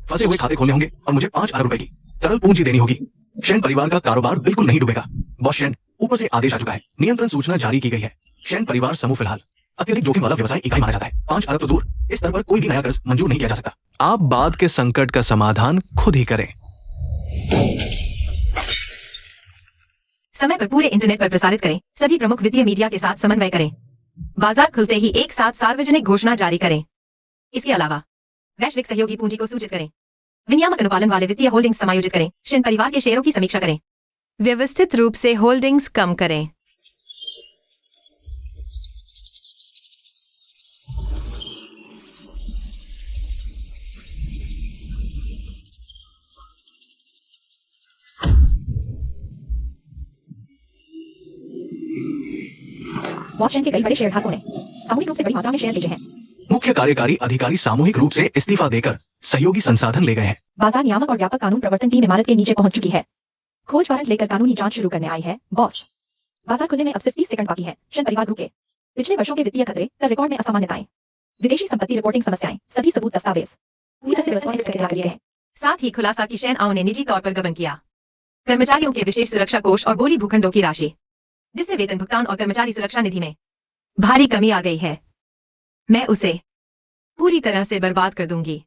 फंसे हुए खाते खोलने होंगे और मुझे 5 अरब रुपए की तरल पूंजी देनी होगी। शेन परिवार का कारोबार बिल्कुल नहीं डूबेगा। बॉस शेन, ऊपर से आदेश आ चुका है। नियंत्रण सूचना जारी की गई है। शेन परिवार समूह फिलहाल अत्यधिक जोखिम वाला व्यवसाय इकाई माना जाता है। 5 अरब तो दूर, इस स्तर पर कोई भी नया कर्ज मंजूर नहीं किया जा सकता। आप बाद के संकट का समाधान खुद ही करें। समय पर पूरे इंटरनेट पर प्रसारित करें। सभी प्रमुख वित्तीय मीडिया के साथ समन्वय करें। बाजार खुलते ही एक साथ सार्वजनिक घोषणा जारी करें। इसके अलावा वैश्विक सहयोगी पूंजी को सूचित करें। विनियामक अनुपालन वाले वित्तीय होल्डिंग्स समायोजित करें। शेन परिवार के शेयरों की समीक्षा करें। व्यवस्थित रूप से होल्डिंग्स कम करें। बॉस शेन के कई बड़े शेयरधारकों ने सामूहिक रूप से बड़ी मात्रा में शेयर बेचे हैं। मुख्य कार्यकारी अधिकारी सामूहिक रूप से इस्तीफा देकर सहयोगी संसाधन ले गए हैं। बाजार नियामक और व्यापक कानून प्रवर्तन टीम इमारत के नीचे पहुंच चुकी है। खोज वारंट लेकर कानूनी जांच शुरू करने आई है। बॉस, बाजार खुलने में अब सिर्फ 30 सेकंड बाकी है। शेन परिवार ग्रुप के पिछले वर्षों के वित्तीय खतरे, कर रिकॉर्ड में असामान्यताएं, विदेशी संपत्ति रिपोर्टिंग समस्याएं, सभी सबूत दस्तावेज पूरी तरह से व्यवस्थित करके रख लिए हैं। साथ ही खुलासा की शेन आओ ने निजी तौर पर गबन किया। कर्मचारियों के विशेष सुरक्षा कोष और बोली भूखंडों की राशि, जिससे वेतन भुगतान और कर्मचारी सुरक्षा निधि में भारी कमी आ गई है। मैं उसे पूरी तरह से बर्बाद कर दूंगी।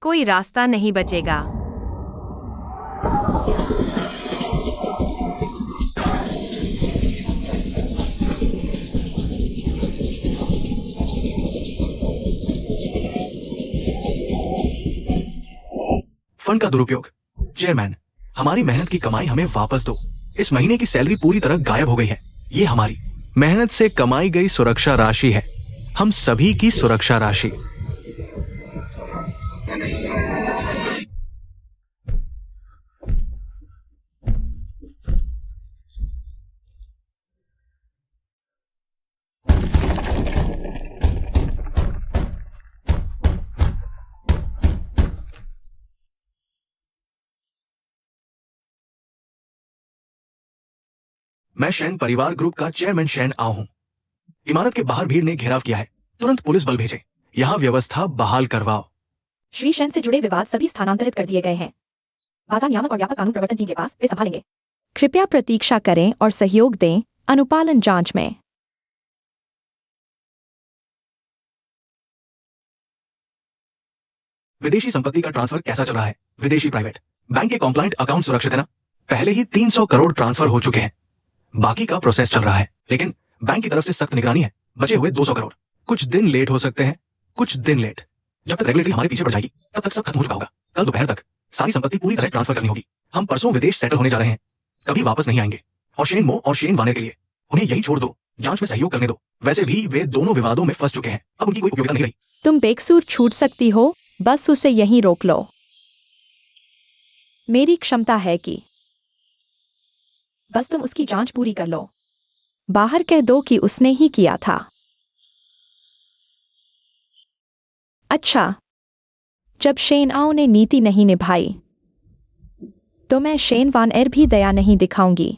कोई रास्ता नहीं बचेगा। फंड का दुरुपयोग। चेयरमैन, हमारी मेहनत की कमाई हमें वापस दो। इस महीने की सैलरी पूरी तरह गायब हो गई है। ये हमारी मेहनत से कमाई गई सुरक्षा राशि है, हम सभी की सुरक्षा राशि। मैं शैन परिवार ग्रुप का चेयरमैन शैन आओ हूं। इमारत के बाहर भीड़ ने घेराव किया है, तुरंत पुलिस बल भेजें। यहाँ व्यवस्था बहाल करवाओ। श्री शैन से जुड़े विवाद सभी स्थानांतरित कर दिए गए हैं। बाजार नियामक और व्यापक कानून प्रवर्तन टीम के पास वे संभालेंगे। कृपया प्रतीक्षा करें और सहयोग दें अनुपालन जांच में। विदेशी संपत्ति का ट्रांसफर कैसा चल रहा है? विदेशी प्राइवेट बैंक के कॉम्प्लाइंट अकाउंट सुरक्षित है ना? पहले ही 300 करोड़ ट्रांसफर हो चुके हैं, बाकी का प्रोसेस चल रहा है, लेकिन बैंक की तरफ से सख्त निगरानी है। बचे हुए 200 करोड़ कुछ दिन लेट हो सकते हैं, कुछ दिन लेट। जब तक रेगुलेटरी हमारे पीछे पड़ जाएगी तब तक सब खत्म हो चुका होगा। कल दोपहर तक सारी संपत्ति पूरी तरह ट्रांसफर करनी होगी। हम परसों विदेश सेटल होने जा रहे हैं, कभी वापस नहीं आएंगे। और शेन मो और शेन वाने के लिए उन्हें यही छोड़ दो, जांच में सहयोग करने दो। वैसे भी वे दोनों विवादों में फंस चुके हैं, अब उनकी कोई उपयोगिता नहीं रही। तुम बेकसूर छूट सकती हो, बस उसे यहीं रोक लो। मेरी क्षमता है कि बस तुम उसकी जांच पूरी कर लो। बाहर कह दो कि उसने ही किया था। अच्छा, जब शेन आओ ने नीति नहीं निभाई तो मैं शेन वान एर भी दया नहीं दिखाऊंगी।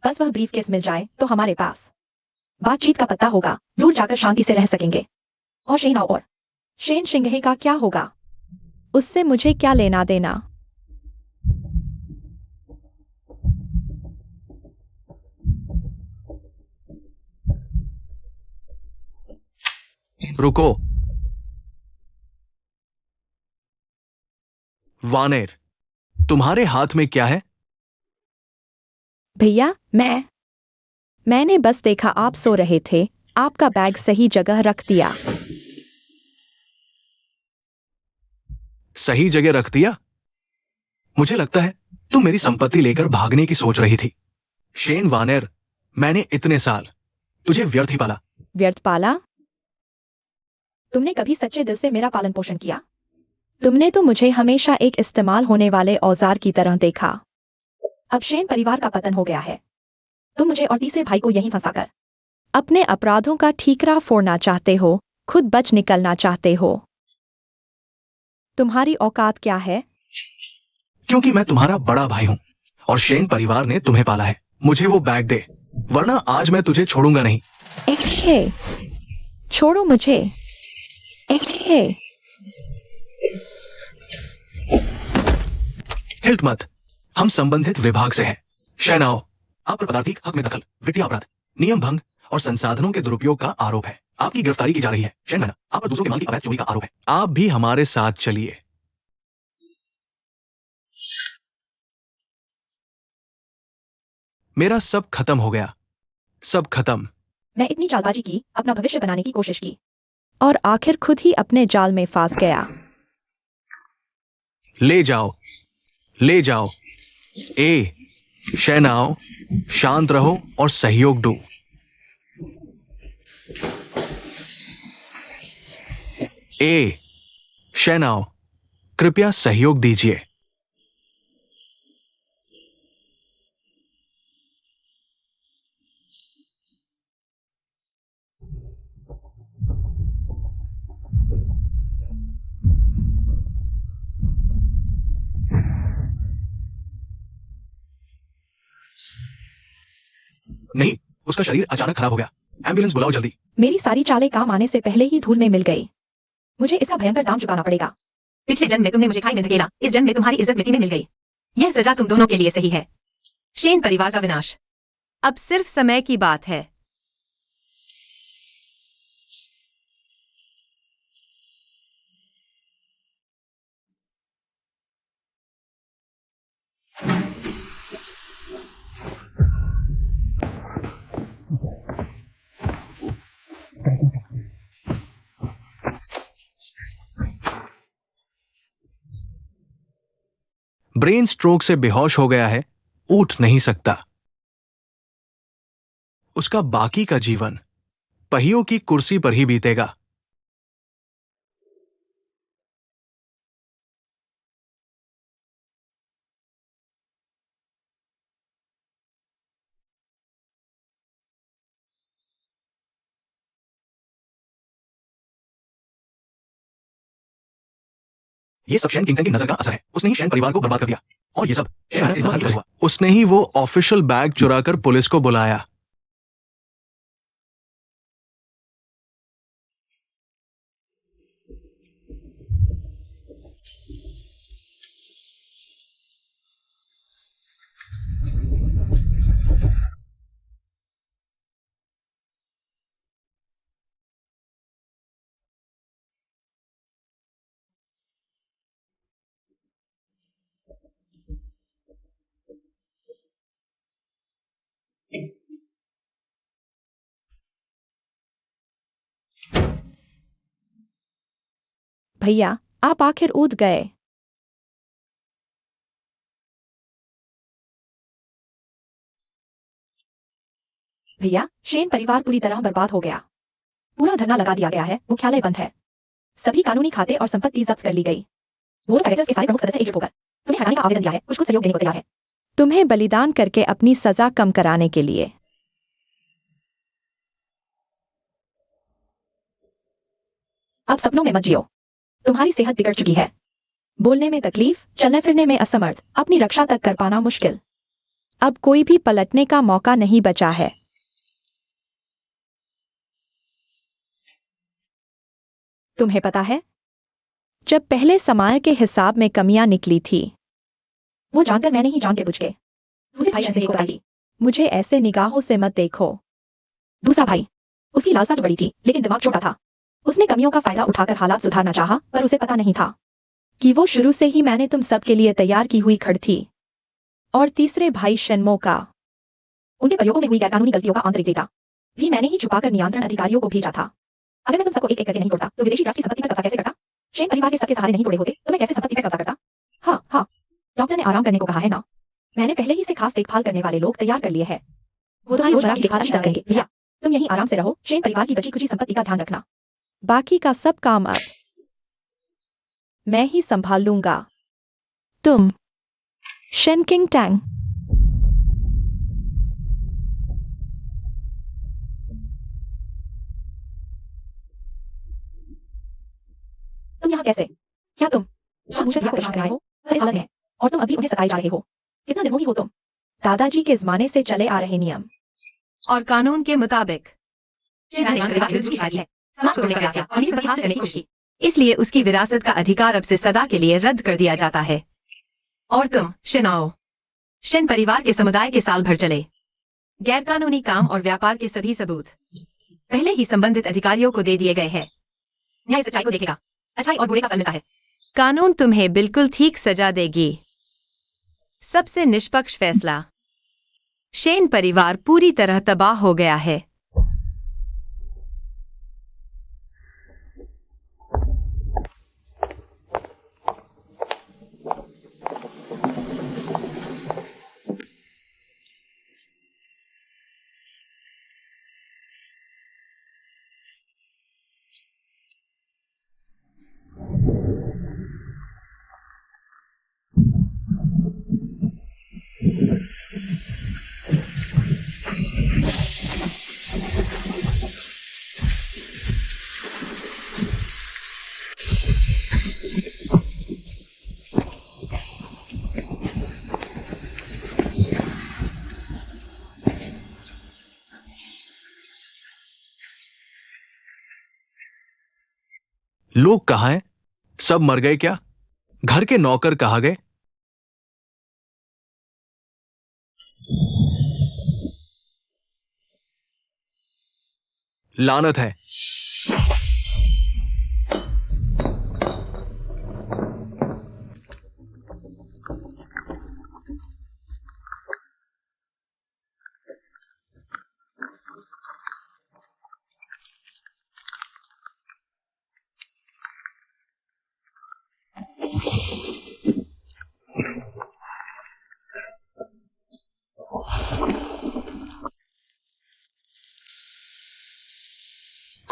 बस वह ब्रीफ केस मिल जाए तो हमारे पास बातचीत का पत्ता होगा, दूर जाकर शांति से रह सकेंगे। और शेन आओ और शेन शिंगहे का क्या होगा? उससे मुझे क्या लेना देना? रुको वानेर, तुम्हारे हाथ में क्या है? भैया, मैंने बस देखा आप सो रहे थे, आपका बैग सही जगह रख दिया। सही जगह रख दिया? मुझे लगता है तुम मेरी संपत्ति लेकर भागने की सोच रही थी। शेन वानेर, मैंने इतने साल तुझे व्यर्थ ही पाला। व्यर्थ पाला? तुमने कभी सच्चे दिल से मेरा पालन पोषण किया? तुमने तो मुझे हमेशा एक इस्तेमाल होने वाले औजार की तरह देखा। अब शेन परिवार का पतन हो गया है, तुम मुझे और तीसरे भाई को यहीं फंसाकर अपने अपराधों का ठीकरा फोड़ना चाहते हो, खुद बच निकलना चाहते हो। तुम्हारी औकात क्या है? क्योंकि मैं तुम्हारा बड़ा भाई हूं और शेन परिवार ने तुम्हें पाला है। मुझे वो बैग दे, वरना आज मैं तुझे छोड़ूंगा नहीं। एहे, छोड़ो मुझे। एहे, हिल्ट मत, हम संबंधित विभाग से हैं। शेन आओ, आप पर पदार्थिक हक में दखल, वित्तीय अपराध, नियम भंग और संसाधनों के दुरुपयोग का आरोप है। आपकी गिरफ्तारी की जा रही है। शेन मैना, आप पर दूसरों के माल की अवैध चोरी का आरोप है। आप भी हमारे साथ चलिए। मेरा सब खत्म हो गया, सब खत्म। मैं इतनी चालबाजी की, अपना भविष्य बनाने की कोशिश की, और आखिर खुद ही अपने जाल में फंस गया। ले जाओ, ले जाओ। ए, शेन आओ, शांत रहो और सहयोग दो। ए, शेन आओ, कृपया सहयोग दीजिए। नहीं, उसका शरीर अचानक खराब हो गया। एम्बुलेंस बुलाओ जल्दी। मेरी सारी चालें काम आने से पहले ही धूल में मिल गई। मुझे इसका भयंकर दाम चुकाना पड़ेगा। पिछले जन्म में तुमने मुझे खाई में धकेला, इस जन्म में तुम्हारी इज्जत मिट्टी में मिल गई। यह सजा तुम दोनों के लिए सही है। शेन परिवार का विनाश अब सिर्फ समय की बात है। ब्रेन स्ट्रोक से बेहोश हो गया है, उठ नहीं सकता। उसका बाकी का जीवन पहियों की कुर्सी पर ही बीतेगा। ये सब शेन किंगटन की नजर का असर है। उसने ही शेन परिवार को बर्बाद कर दिया और ये सब शेन इस बात हुआ। उसने ही वो ऑफिशियल बैग चुराकर पुलिस को बुलाया। भैया, आप आखिर उठ गए। भैया, शेन परिवार पूरी तरह बर्बाद हो गया। पूरा धरना लगा दिया गया है, मुख्यालय बंद है। सभी कानूनी खाते और संपत्ति जब्त कर ली गई। बोर्ड ऑफ डायरेक्टर्स के सारे प्रमुख सदस्य एकजुट होकर तुम्हें हटाने का आवेदन दिया है। कुछ सहयोग देने को तैयार है। तुम्हें बलिदान करके अपनी सजा कम कराने के लिए। अब सपनों में मत जियो। तुम्हारी सेहत बिगड़ चुकी है। बोलने में तकलीफ, चलने फिरने में असमर्थ, अपनी रक्षा तक कर पाना मुश्किल। अब कोई भी पलटने का मौका नहीं बचा है। तुम्हें पता है, जब पहले समय के हिसाब में कमियां निकली थी, वो जानकर मैंने ही जान के बुझ के दूसरे भाई शहर को बताई थी। मुझे ऐसे निगाहों से मत देखो। दूसरा भाई, उसकी लालसा तो बड़ी थी, लेकिन दिमाग छोटा था। उसने कमियों का फायदा उठाकर हालात सुधारना चाहा, पर उसे पता नहीं था कि वो शुरू से ही मैंने तुम सब के लिए तैयार की हुई खड़ थी। और तीसरे भाई शन्मो का, उनके प्रयोगों में हुई गैरकानूनी गलतियों का आंतरिक डेटा भी मैंने ही छुपाकर नियंत्रण अधिकारियों को भेजा था। अगर मैं तुम सबको एक एक करके नहीं तोड़ता, तो विदेशी ट्रस्ट की संपत्ति पर कब्जा कैसे करता? शेन परिवार के सबके सहारे नहीं तोड़े होते, तो मैं कैसे संपत्ति पर कब्जा करता? हाँ हाँ, डॉक्टर ने आराम करने को कहा है ना। मैंने पहले ही से खास देखभाल करने वाले लोग तैयार कर लिए हैं। वो तुम्हारी रोजमर्रा की देखभाल अच्छी तरह करेंगे। भैया, तुम यहीं आराम से रहो। शेन परिवार की बची कुची संपत्ति का ध्यान रखना। बाकी का सब काम अब मैं ही संभाल लूंगा। तुम शेन किंगटन। तुम यहाँ कैसे? क्या तुम मुझे यहाँ परेशान कर रहे हो? इस हालत में, और तुम अभी उन्हें सताए जा रहे हो। कितना निर्मोही हो तुम। दादाजी के जमाने से चले आ रहे नियम और कानून के मुताबिक शेन ने परिवार के विरुद्ध की शादी है, समाज को तोड़ने का प्रयास किया और निजी संपत्ति हासिल करने की कोशिश की। इसलिए उसकी विरासत का अधिकार अब से सदा के लिए रद्द कर दिया जाता है। और तुम शिनाओ, शेन परिवार के समुदाय के साल भर चले गैरकानूनी काम और व्यापार के सभी सबूत पहले ही संबंधित अधिकारियों को दे दिए गए हैं। न्याय सच्चाई को देखेगा, अच्छाई और बुरे का फल मिलता है। कानून तुम्हें बिल्कुल ठीक सजा देगी। सबसे निष्पक्ष फैसला। शेन परिवार पूरी तरह तबाह हो गया है। लोग कहाँ हैं? सब मर गए क्या? घर के नौकर कहाँ गए? लानत है।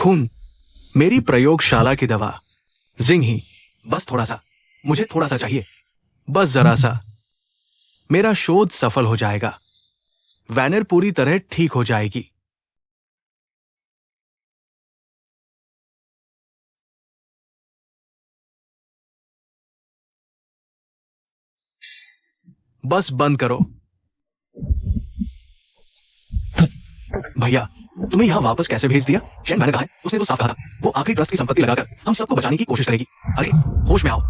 खून मेरी प्रयोगशाला की दवा, जिंग ही, बस थोड़ा सा, मुझे थोड़ा सा चाहिए, बस जरा सा, मेरा शोध सफल हो जाएगा, वैनर पूरी तरह ठीक हो जाएगी। बस बंद करो। भैया, तुम्हें यहां वापस कैसे भेज दिया? शेन मैंने कहा है, उसने तो साफ कहा था, वो आखिरी ट्रस्ट की संपत्ति लगाकर हम सबको बचाने की कोशिश करेगी। अरे होश में आओ,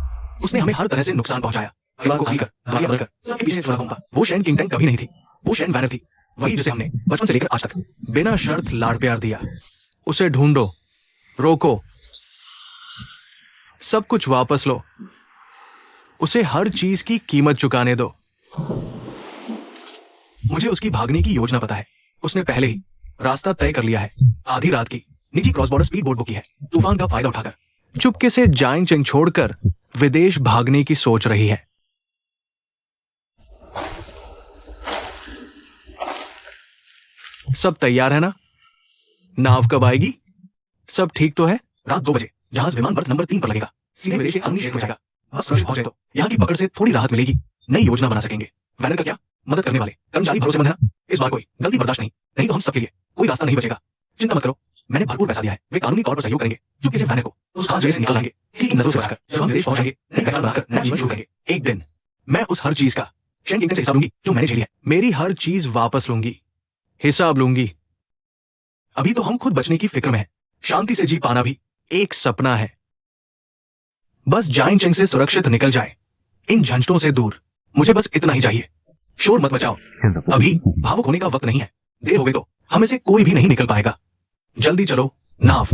उसने हमें हर तरह से नुकसान पहुंचाया, परिवार को खाली कर, दवाइयां बदलकर, सबके पीछे छुड़ा घूमता। वो शेन किंगटन कभी नहीं थी, वो शेन वैनर थी, वही जिसे हमने बचपन से लेकर आज तक बिना शर्त लाड़ प्यार दिया। उसे ढूंढो, रोको, सब कुछ वापस लो, उसे हर चीज की कीमत चुकाने दो। मुझे उसकी भागने की योजना पता है, उसने पहले ही रास्ता तय कर लिया है, आधी रात की निजी cross border speed boat book की है, तूफान का फायदा उठाकर चुपके से जाइंग चेंग छोड़कर विदेश भागने की सोच रही है। सब तैयार है ना? नाव कब आएगी? सब ठीक तो है? रात 2 बजे जहाज विमान बर्थ नंबर 3 पर लगेगा, सीधे विदेश के कानूनी क्षेत्र में जाएगा। बस सुरक्षित पहुंचे तो यहाँ की पकड़ से थोड़ी राहत मिलेगी, नई योजना बना सकेंगे। वैनर का क्या? मदद करने वाले कर्मचारी भरोसेमंद है ना? इस बार कोई गलती बर्दाश्त नहीं तो हम सबके लिए कोई रास्ता नहीं बचेगा। चिंता मत करो, मैंने भरपूर पैसा दिया है, वे कानूनी तौर पर सहयोग करेंगे, चुपके से वैनर को उस खास जगह से निकाल लाएंगे, किसी की नजरों से बचाकर। जब हम विदेश पहुंचेंगे, नई पैसा बनाकर नया जीवन शुरू करेंगे। एक दिन मैं उस हर चीज का शेन किंगटन से हिसाब लूंगी जो मैंने झेली है, मेरी हर चीज वापस लूंगी, हिसाब लूंगी। अभी तो हम खुद बचने की फिक्र में हैं, शांति से जी पाना भी एक सपना है। बस जाइंग चेंग से सुरक्षित निकल जाए, इन झंझटों से दूर, मुझे बस इतना ही चाहिए। शोर मत मचाओ, अभी भावुक होने का वक्त नहीं है, देर हो गई तो हमें से कोई भी नहीं निकल पाएगा। जल्दी चलो, नाव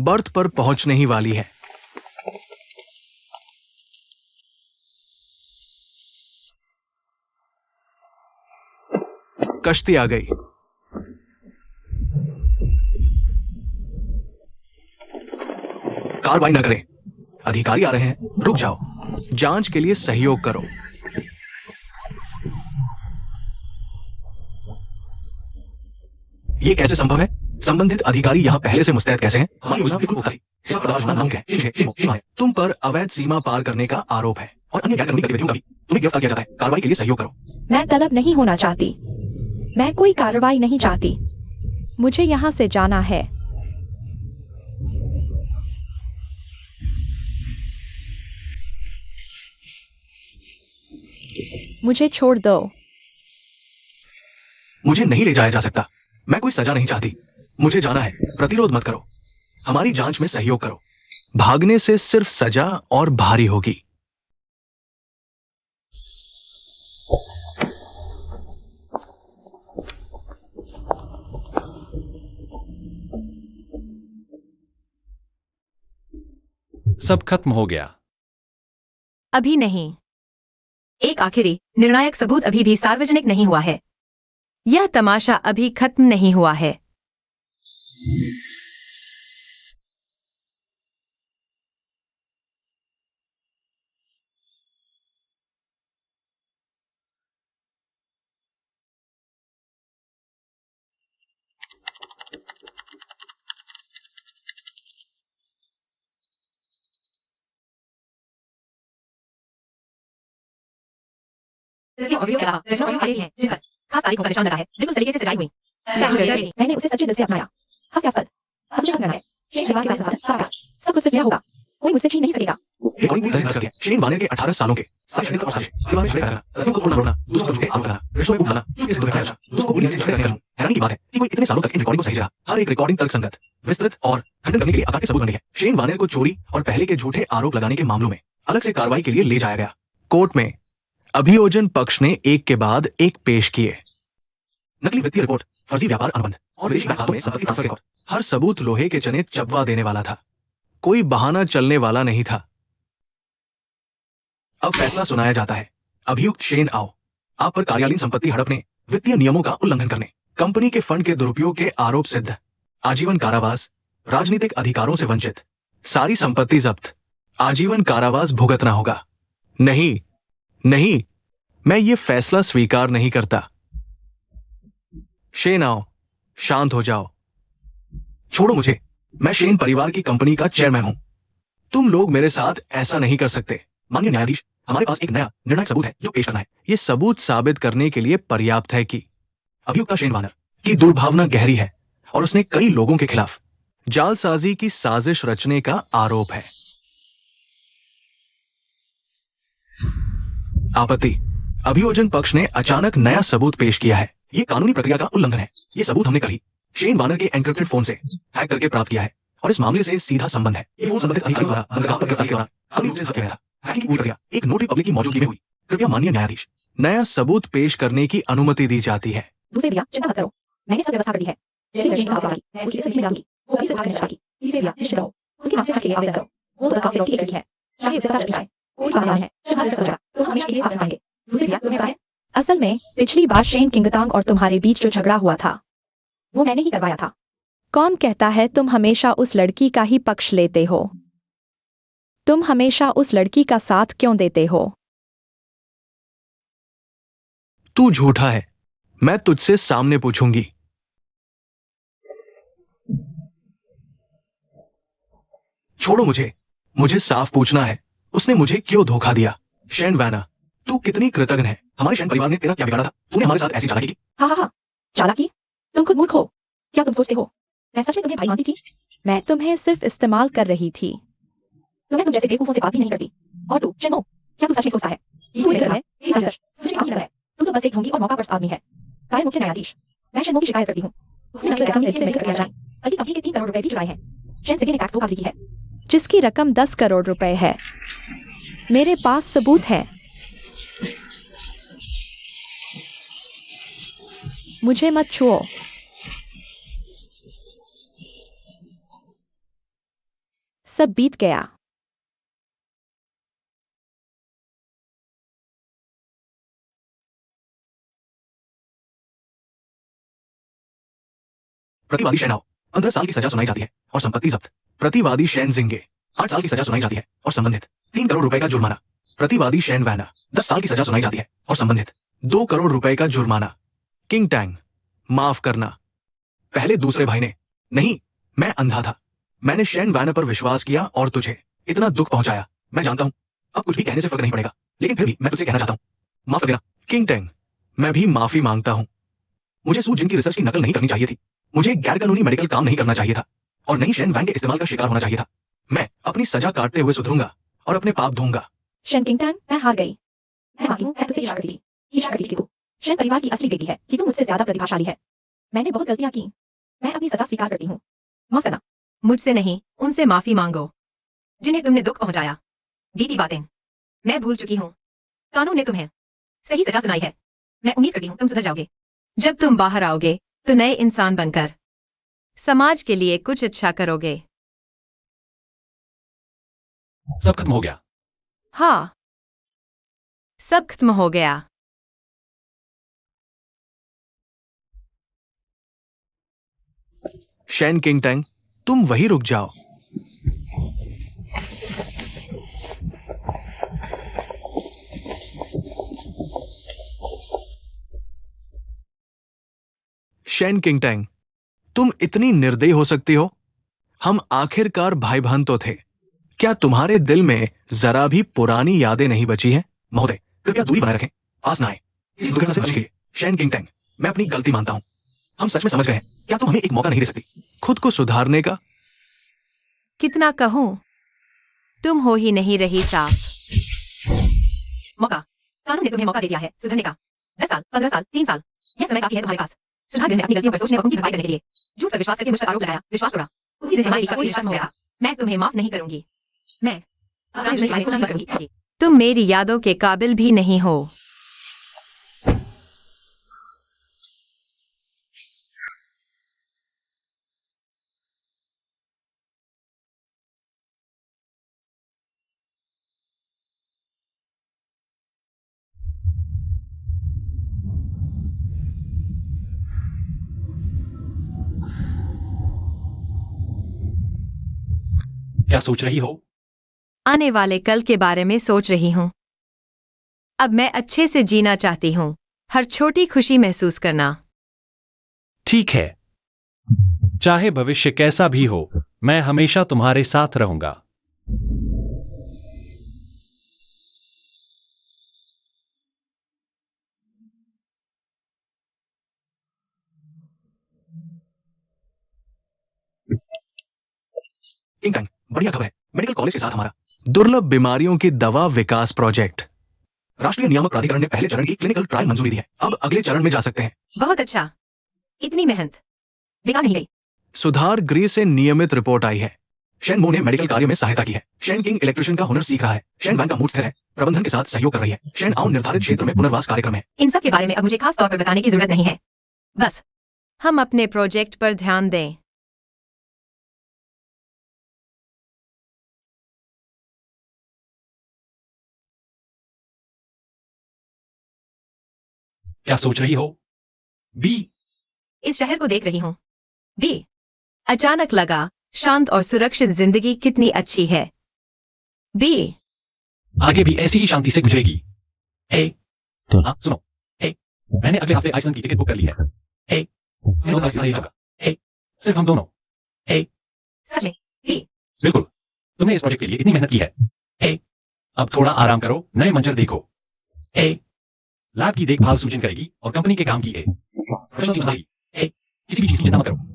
बर्थ पर पहुंचने ही वाली है। कश्ती आ गई। कार्रवाई न करें, अधिकारी आ रहे हैं, रुक जाओ, जांच के लिए सहयोग करो। ये कैसे संभव है? संबंधित अधिकारी यहाँ पहले से मुस्तैद कैसे हैं? हमारी योजना बिल्कुल पुख्ता थी। इसका प्रदान होना नामुमकिन है। शिमो है। तुम पर अवैध सीमा पार करने का आरोप है और अन्य गैरकानूनी गतिविधियों का भी। तुम्हें गिरफ्तार किया जाता है। कार्रवाई के लिए सहयोग करो। मैं तलब नहीं होना चाहती, मैं कोई कार्रवाई नहीं चाहती, मुझे यहाँ से जाना है। मुझे छोड़ दो। मुझे नहीं ले जाया जा सकता, मैं कोई सजा नहीं चाहती, मुझे जाना है। प्रतिरोध मत करो, हमारी जांच में सहयोग करो। भागने से सिर्फ सजा और भारी होगी। सब खत्म हो गया। अभी नहीं, एक आखिरी निर्णायक सबूत अभी भी सार्वजनिक नहीं हुआ है। यह तमाशा अभी खत्म नहीं हुआ है। के अलावा रचनाओं वाले भी हैं, जिन पर खास तारीखों का निशान लगा है, बिल्कुल सलीके से सजाई हुई। मैंने उसे सच्चे दिल से अपनाया। हास्यास्पद, मुझे करना है। शेन परिवार का संसाधन सारा, सब कुछ सिर्फ मेरा होगा, कोई मुझसे छीन नहीं सकेगा। रिकॉर्डिंग पूरी तरह से है। शेन वानर के 18 सालों के सारे षड्यंत्र और साजिश, परिवार में झगड़े करना, सदस्यों को रोकना, दूसरों पर झूठे आरोप लगाना, रिश्तों में उठाना, चुपके से दूर रखना, दूसरों को बुरी नजर से झगड़े करने का जुनून। हैरानी की बात है कि कोई इतने सालों तक इन रिकॉर्डिंग को सही रहा। हर एक रिकॉर्डिंग तर्कसंगत, विस्तृत और खंडन करने के लिए अकाट्य सबूत बन गई है। शेन वानर को चोरी और पहले के झूठे आरोप लगाने के मामलों में अलग से कार्रवाई के लिए ले जाया गया। कोर्ट में अभियोजन पक्ष ने एक के बाद एक पेश किए। नकली वित्तीय रिपोर्ट, फर्जी व्यापार अनुबंध और विदेशी खातों में संपत्ति ट्रांसफर रिकॉर्ड। हर सबूत लोहे के चने चबवा देने वाला था, कोई बहाना चलने वाला नहीं था। अब फैसला सुनाया जाता है। अभियुक्त शेन आओ, आप पर कार्यालयीन संपत्ति हड़पने, वित्तीय नियमों का उल्लंघन करने, कंपनी के फंड के दुरुपयोग के आरोप सिद्ध, आजीवन कारावास, राजनीतिक अधिकारों से वंचित, सारी संपत्ति जब्त, आजीवन कारावास भुगतना होगा। नहीं नहीं, मैं ये फैसला स्वीकार नहीं करता। शेन आओ, शांत हो जाओ, छोड़ो मुझे, मैं शेन परिवार की कंपनी का चेयरमैन हूं। तुम लोग मेरे साथ ऐसा नहीं कर सकते। माननीय न्यायाधीश, हमारे पास एक नया निर्णायक सबूत है जो पेश करना है। ये सबूत साबित करने के लिए पर्याप्त है कि अभियुक्त शेन वानर की दुर्भावना गहरी है और उसने कई लोगों के खिलाफ जालसाजी की साजिश रचने का आरोप है। आपत्ति। अभियोजन पक्ष ने अचानक नया सबूत पेश किया है। ये कानूनी प्रक्रिया का उल्लंघन है। ये सबूत हमने कल ही शेन वानर के एन्क्रिप्टेड फोन से हैक करके प्राप्त किया है और इस मामले से सीधा संबंध है। ये फोन संबंधित अधिकारी द्वारा बंदरगाह पर गिरफ्तारी के दौरान अभियुक्त से जब्त किया गया था। हैकिंग की पूरी प्रक्रिया एक नोटरी पब्लिक की मौजूदगी में हुई। कृपया माननीय न्यायाधीश, नया सबूत पेश करने की अनुमति दी जाती है। दूसरे भैया चिंता मत करो, मैंने सब व्यवस्था कर दी है। जैसे रश्मि का की, मैं उसके लिए सभी में डालूंगी। वो अभी से भागने लगा की। तीसरे भैया निश्चित रहो, उसके नाम से हट के लिए आवेदन करो। वो तो 10 साल से लौटी एक लड़की है, चाहे उसे पता चल जाए कोई बात नहीं है, जो हमारे साथ हो जाएगा तो हम हमेशा के लिए साथ रहेंगे। दूसरे भैया तुम्हें पता है, असल में पिछली बार शेन किंगतांग और तुम्हारे बीच जो झगड़ा हुआ था वो मैंने ही करवाया था। कौन कहता है तुम हमेशा उस लड़की का ही पक्ष लेते हो? तुम हमेशा उस लड़की का साथ क्यों देते हो? तू झूठा है। मैं तुझसे सामने पूछूंगी। छोड़ो मुझे साफ पूछना है, उसने मुझे क्यों धोखा दिया? शेन वानर, तू कितनी कृतज्ञ है। हमारे शेन परिवार ने तेरा क्या बिगाड़ा था? तूने हमारे साथ ऐसी चालाकी की। हाँ, चालाकी? तुम खुद मूर्ख हो। क्या तुम सोचते हो मैं सच में तुम्हें भाई मानती थी? मैं तुम्हें सिर्फ इस्तेमाल कर रही थी। तुम्हें तुम जैसे बेवकूफों से बात भी नहीं करती। और तू शेनो, क्या तू सच में सोचता है ये कोई गलत है? ये सच तुझे काम है। तुम तो बस एक ढोंगी और मौकापरस्त आदमी है। सारे मुख्य न्यायाधीश, मैं शेनो की शिकायत करती हूँ। उसने अपनी रकम लड़की से मिक्स कर दिया, बल्कि कंपनी के 3 करोड़ रुपए भी चुराए हैं। शेन सिंगे ने टैक्स धोखाधड़ी की है। जिसकी रकम 10 करोड़ रुपए है। मेरे पास सबूत है। मुझे मत छुओ। सब बीत गया। प्रतिवादी शेनाओ 15 साल की सजा सुनाई जाती है और संपत्ति जब्त। प्रतिवादी शेन जिंगे 8 साल की सजा सुनाई जाती है और संबंधित 3 करोड़ रुपए का जुर्माना। प्रतिवादी शेन वानर 10 साल की सजा सुनाई जाती है और संबंधित 2 करोड़ रुपए का जुर्माना। किंग टैंग, माफ करना। पहले दूसरे भाई ने नहीं, मैं अंधा था। मैंने शेन वानर पर विश्वास किया और तुझे इतना दुख पहुंचाया। मैं जानता हूं अब कुछ भी कहने से फर्क नहीं पड़ेगा, लेकिन फिर भी मैं तुझसे कहना चाहता हूं, माफ कर देना। किंग टैंग, मैं भी माफी मांगता हूं। मुझे सू जिन की रिसर्च की नकल नहीं करनी चाहिए थी। मुझे गैर कानूनी मेडिकल काम नहीं करना चाहिए था और नहीं शेन वैन के इस्तेमाल का शिकार होना चाहिए था। मैं अपनी सजा काटते हुए सुधरूंगा और अपने पाप धोऊंगा। शेन किंगटन, मैं हार गई। मैं मानती हूं, मैं तुझसे ईर्ष्या करती थी। ईर्ष्या करती थी कि तू शेन परिवार की असली बेटी है, कि तू मुझसे ज्यादा प्रतिभाशाली है। मैंने बहुत गलतियां की। मैं अपनी सजा स्वीकार करती हूँ। माफ करना। मुझसे नहीं, उनसे माफी मांगो जिन्हें तुमने दुख पहुंचाया। बीती बातें मैं भूल चुकी हूँ। कानून ने तुम्हें सही सजा सुनाई है। मैं उम्मीद करती हूँ तुम सुधर जाओगे। जब तुम बाहर आओगे तो नए इंसान बनकर समाज के लिए कुछ अच्छा करोगे। सब खत्म हो गया। हाँ, सब खत्म हो गया। शेन किंग टैंग, तुम वही रुक जाओ। शेन किंग टैंग, तुम इतनी निर्दयी हो सकती हो? हम आखिरकार भाई बहन तो थे। क्या तुम्हारे दिल में जरा भी पुरानी यादें नहीं बची हैं? महोदय, कृपया दूरी बनाए रखें, पास ना आए। इस दुर्घटना से बचने के लिए शेन किंग टैंग, मैं अपनी गलती मानता हूं। हम सच में समझ गए हैं। क्या तुम हमें एक मौका नहीं दे सकती खुद को सुधारने का? कितना कहूं, तुम हो ही नहीं रही साफ। मौका? कानून ने तुम्हें मौका दे दिया है सुधरने का। 10 साल, 15 साल, 3 साल, यह समय काफी है तुम्हारे पास। सुधार दिन में अपनी गलतियों पर सोचने और उनकी भरपाई करने के लिए। झूठ पर विश्वास करके मुझ पर आरोप लगाया, विश्वास तोड़ा। उसी दिन हमारे बीच कोई रिश्ता खत्म हो गया। मैं तुम्हें माफ नहीं करूंगी। मैं तुम मेरी यादों के काबिल भी नहीं हो। क्या सोच रही हो? आने वाले कल के बारे में सोच रही हूँ। अब मैं अच्छे से जीना चाहती हूँ, हर छोटी खुशी महसूस करना। ठीक है। चाहे भविष्य कैसा भी हो, मैं हमेशा तुम्हारे साथ रहूंगा। किंग टाइम, बढ़िया खबर है। मेडिकल कॉलेज के साथ हमारा दुर्लभ बीमारियों की दवा विकास प्रोजेक्ट। राष्ट्रीय नियामक प्राधिकरण ने पहले चरण की क्लिनिकल ट्रायल मंजूरी दी है। अब अगले चरण में जा सकते हैं। बहुत अच्छा। इतनी मेहनत बेकार नहीं गई। सुधार गृह से नियमित रिपोर्ट आई है। शेन मो ने मेडिकल कार्य में सहायता की है। शेन किंग इलेक्ट्रिशियन का हुनर सीख रहा है। शेन वैन का मूड स्थिर है, प्रबंधन के साथ सहयोग कर रही है। शेन आउन निर्धारित क्षेत्र में पुनर्वास कार्यक्रम है। इन सब के बारे में अब मुझे खास तौर पर बताने की जरूरत नहीं है। बस हम अपने प्रोजेक्ट पर ध्यान दें। क्या सोच रही हो? बी। इस शहर को देख रही हूँ। बी। अचानक लगा शांत और सुरक्षित जिंदगी कितनी अच्छी है। बी। आगे भी ऐसी ही शांति से गुजरेगी। ए। हाँ सुनो, ए, मैंने अगले हफ्ते आइसलैंड की टिकट बुक कर ली है। ए, मैं लोग आइसलैंड जाऊंगा। ए, सिर्फ हम दोनों। ए, सच में? बी। बिल्कुल, तुमने इस प्रोजेक्ट के लिए इतनी मेहनत की है। ए, अब थोड़ा आराम करो, नए मंजर देखो। ए, लैब की देखभाल सूचन करेगी और कंपनी के काम की ए, प्रश्नों की सुनाई। ए, किसी भी चीज की चिंता मत करो।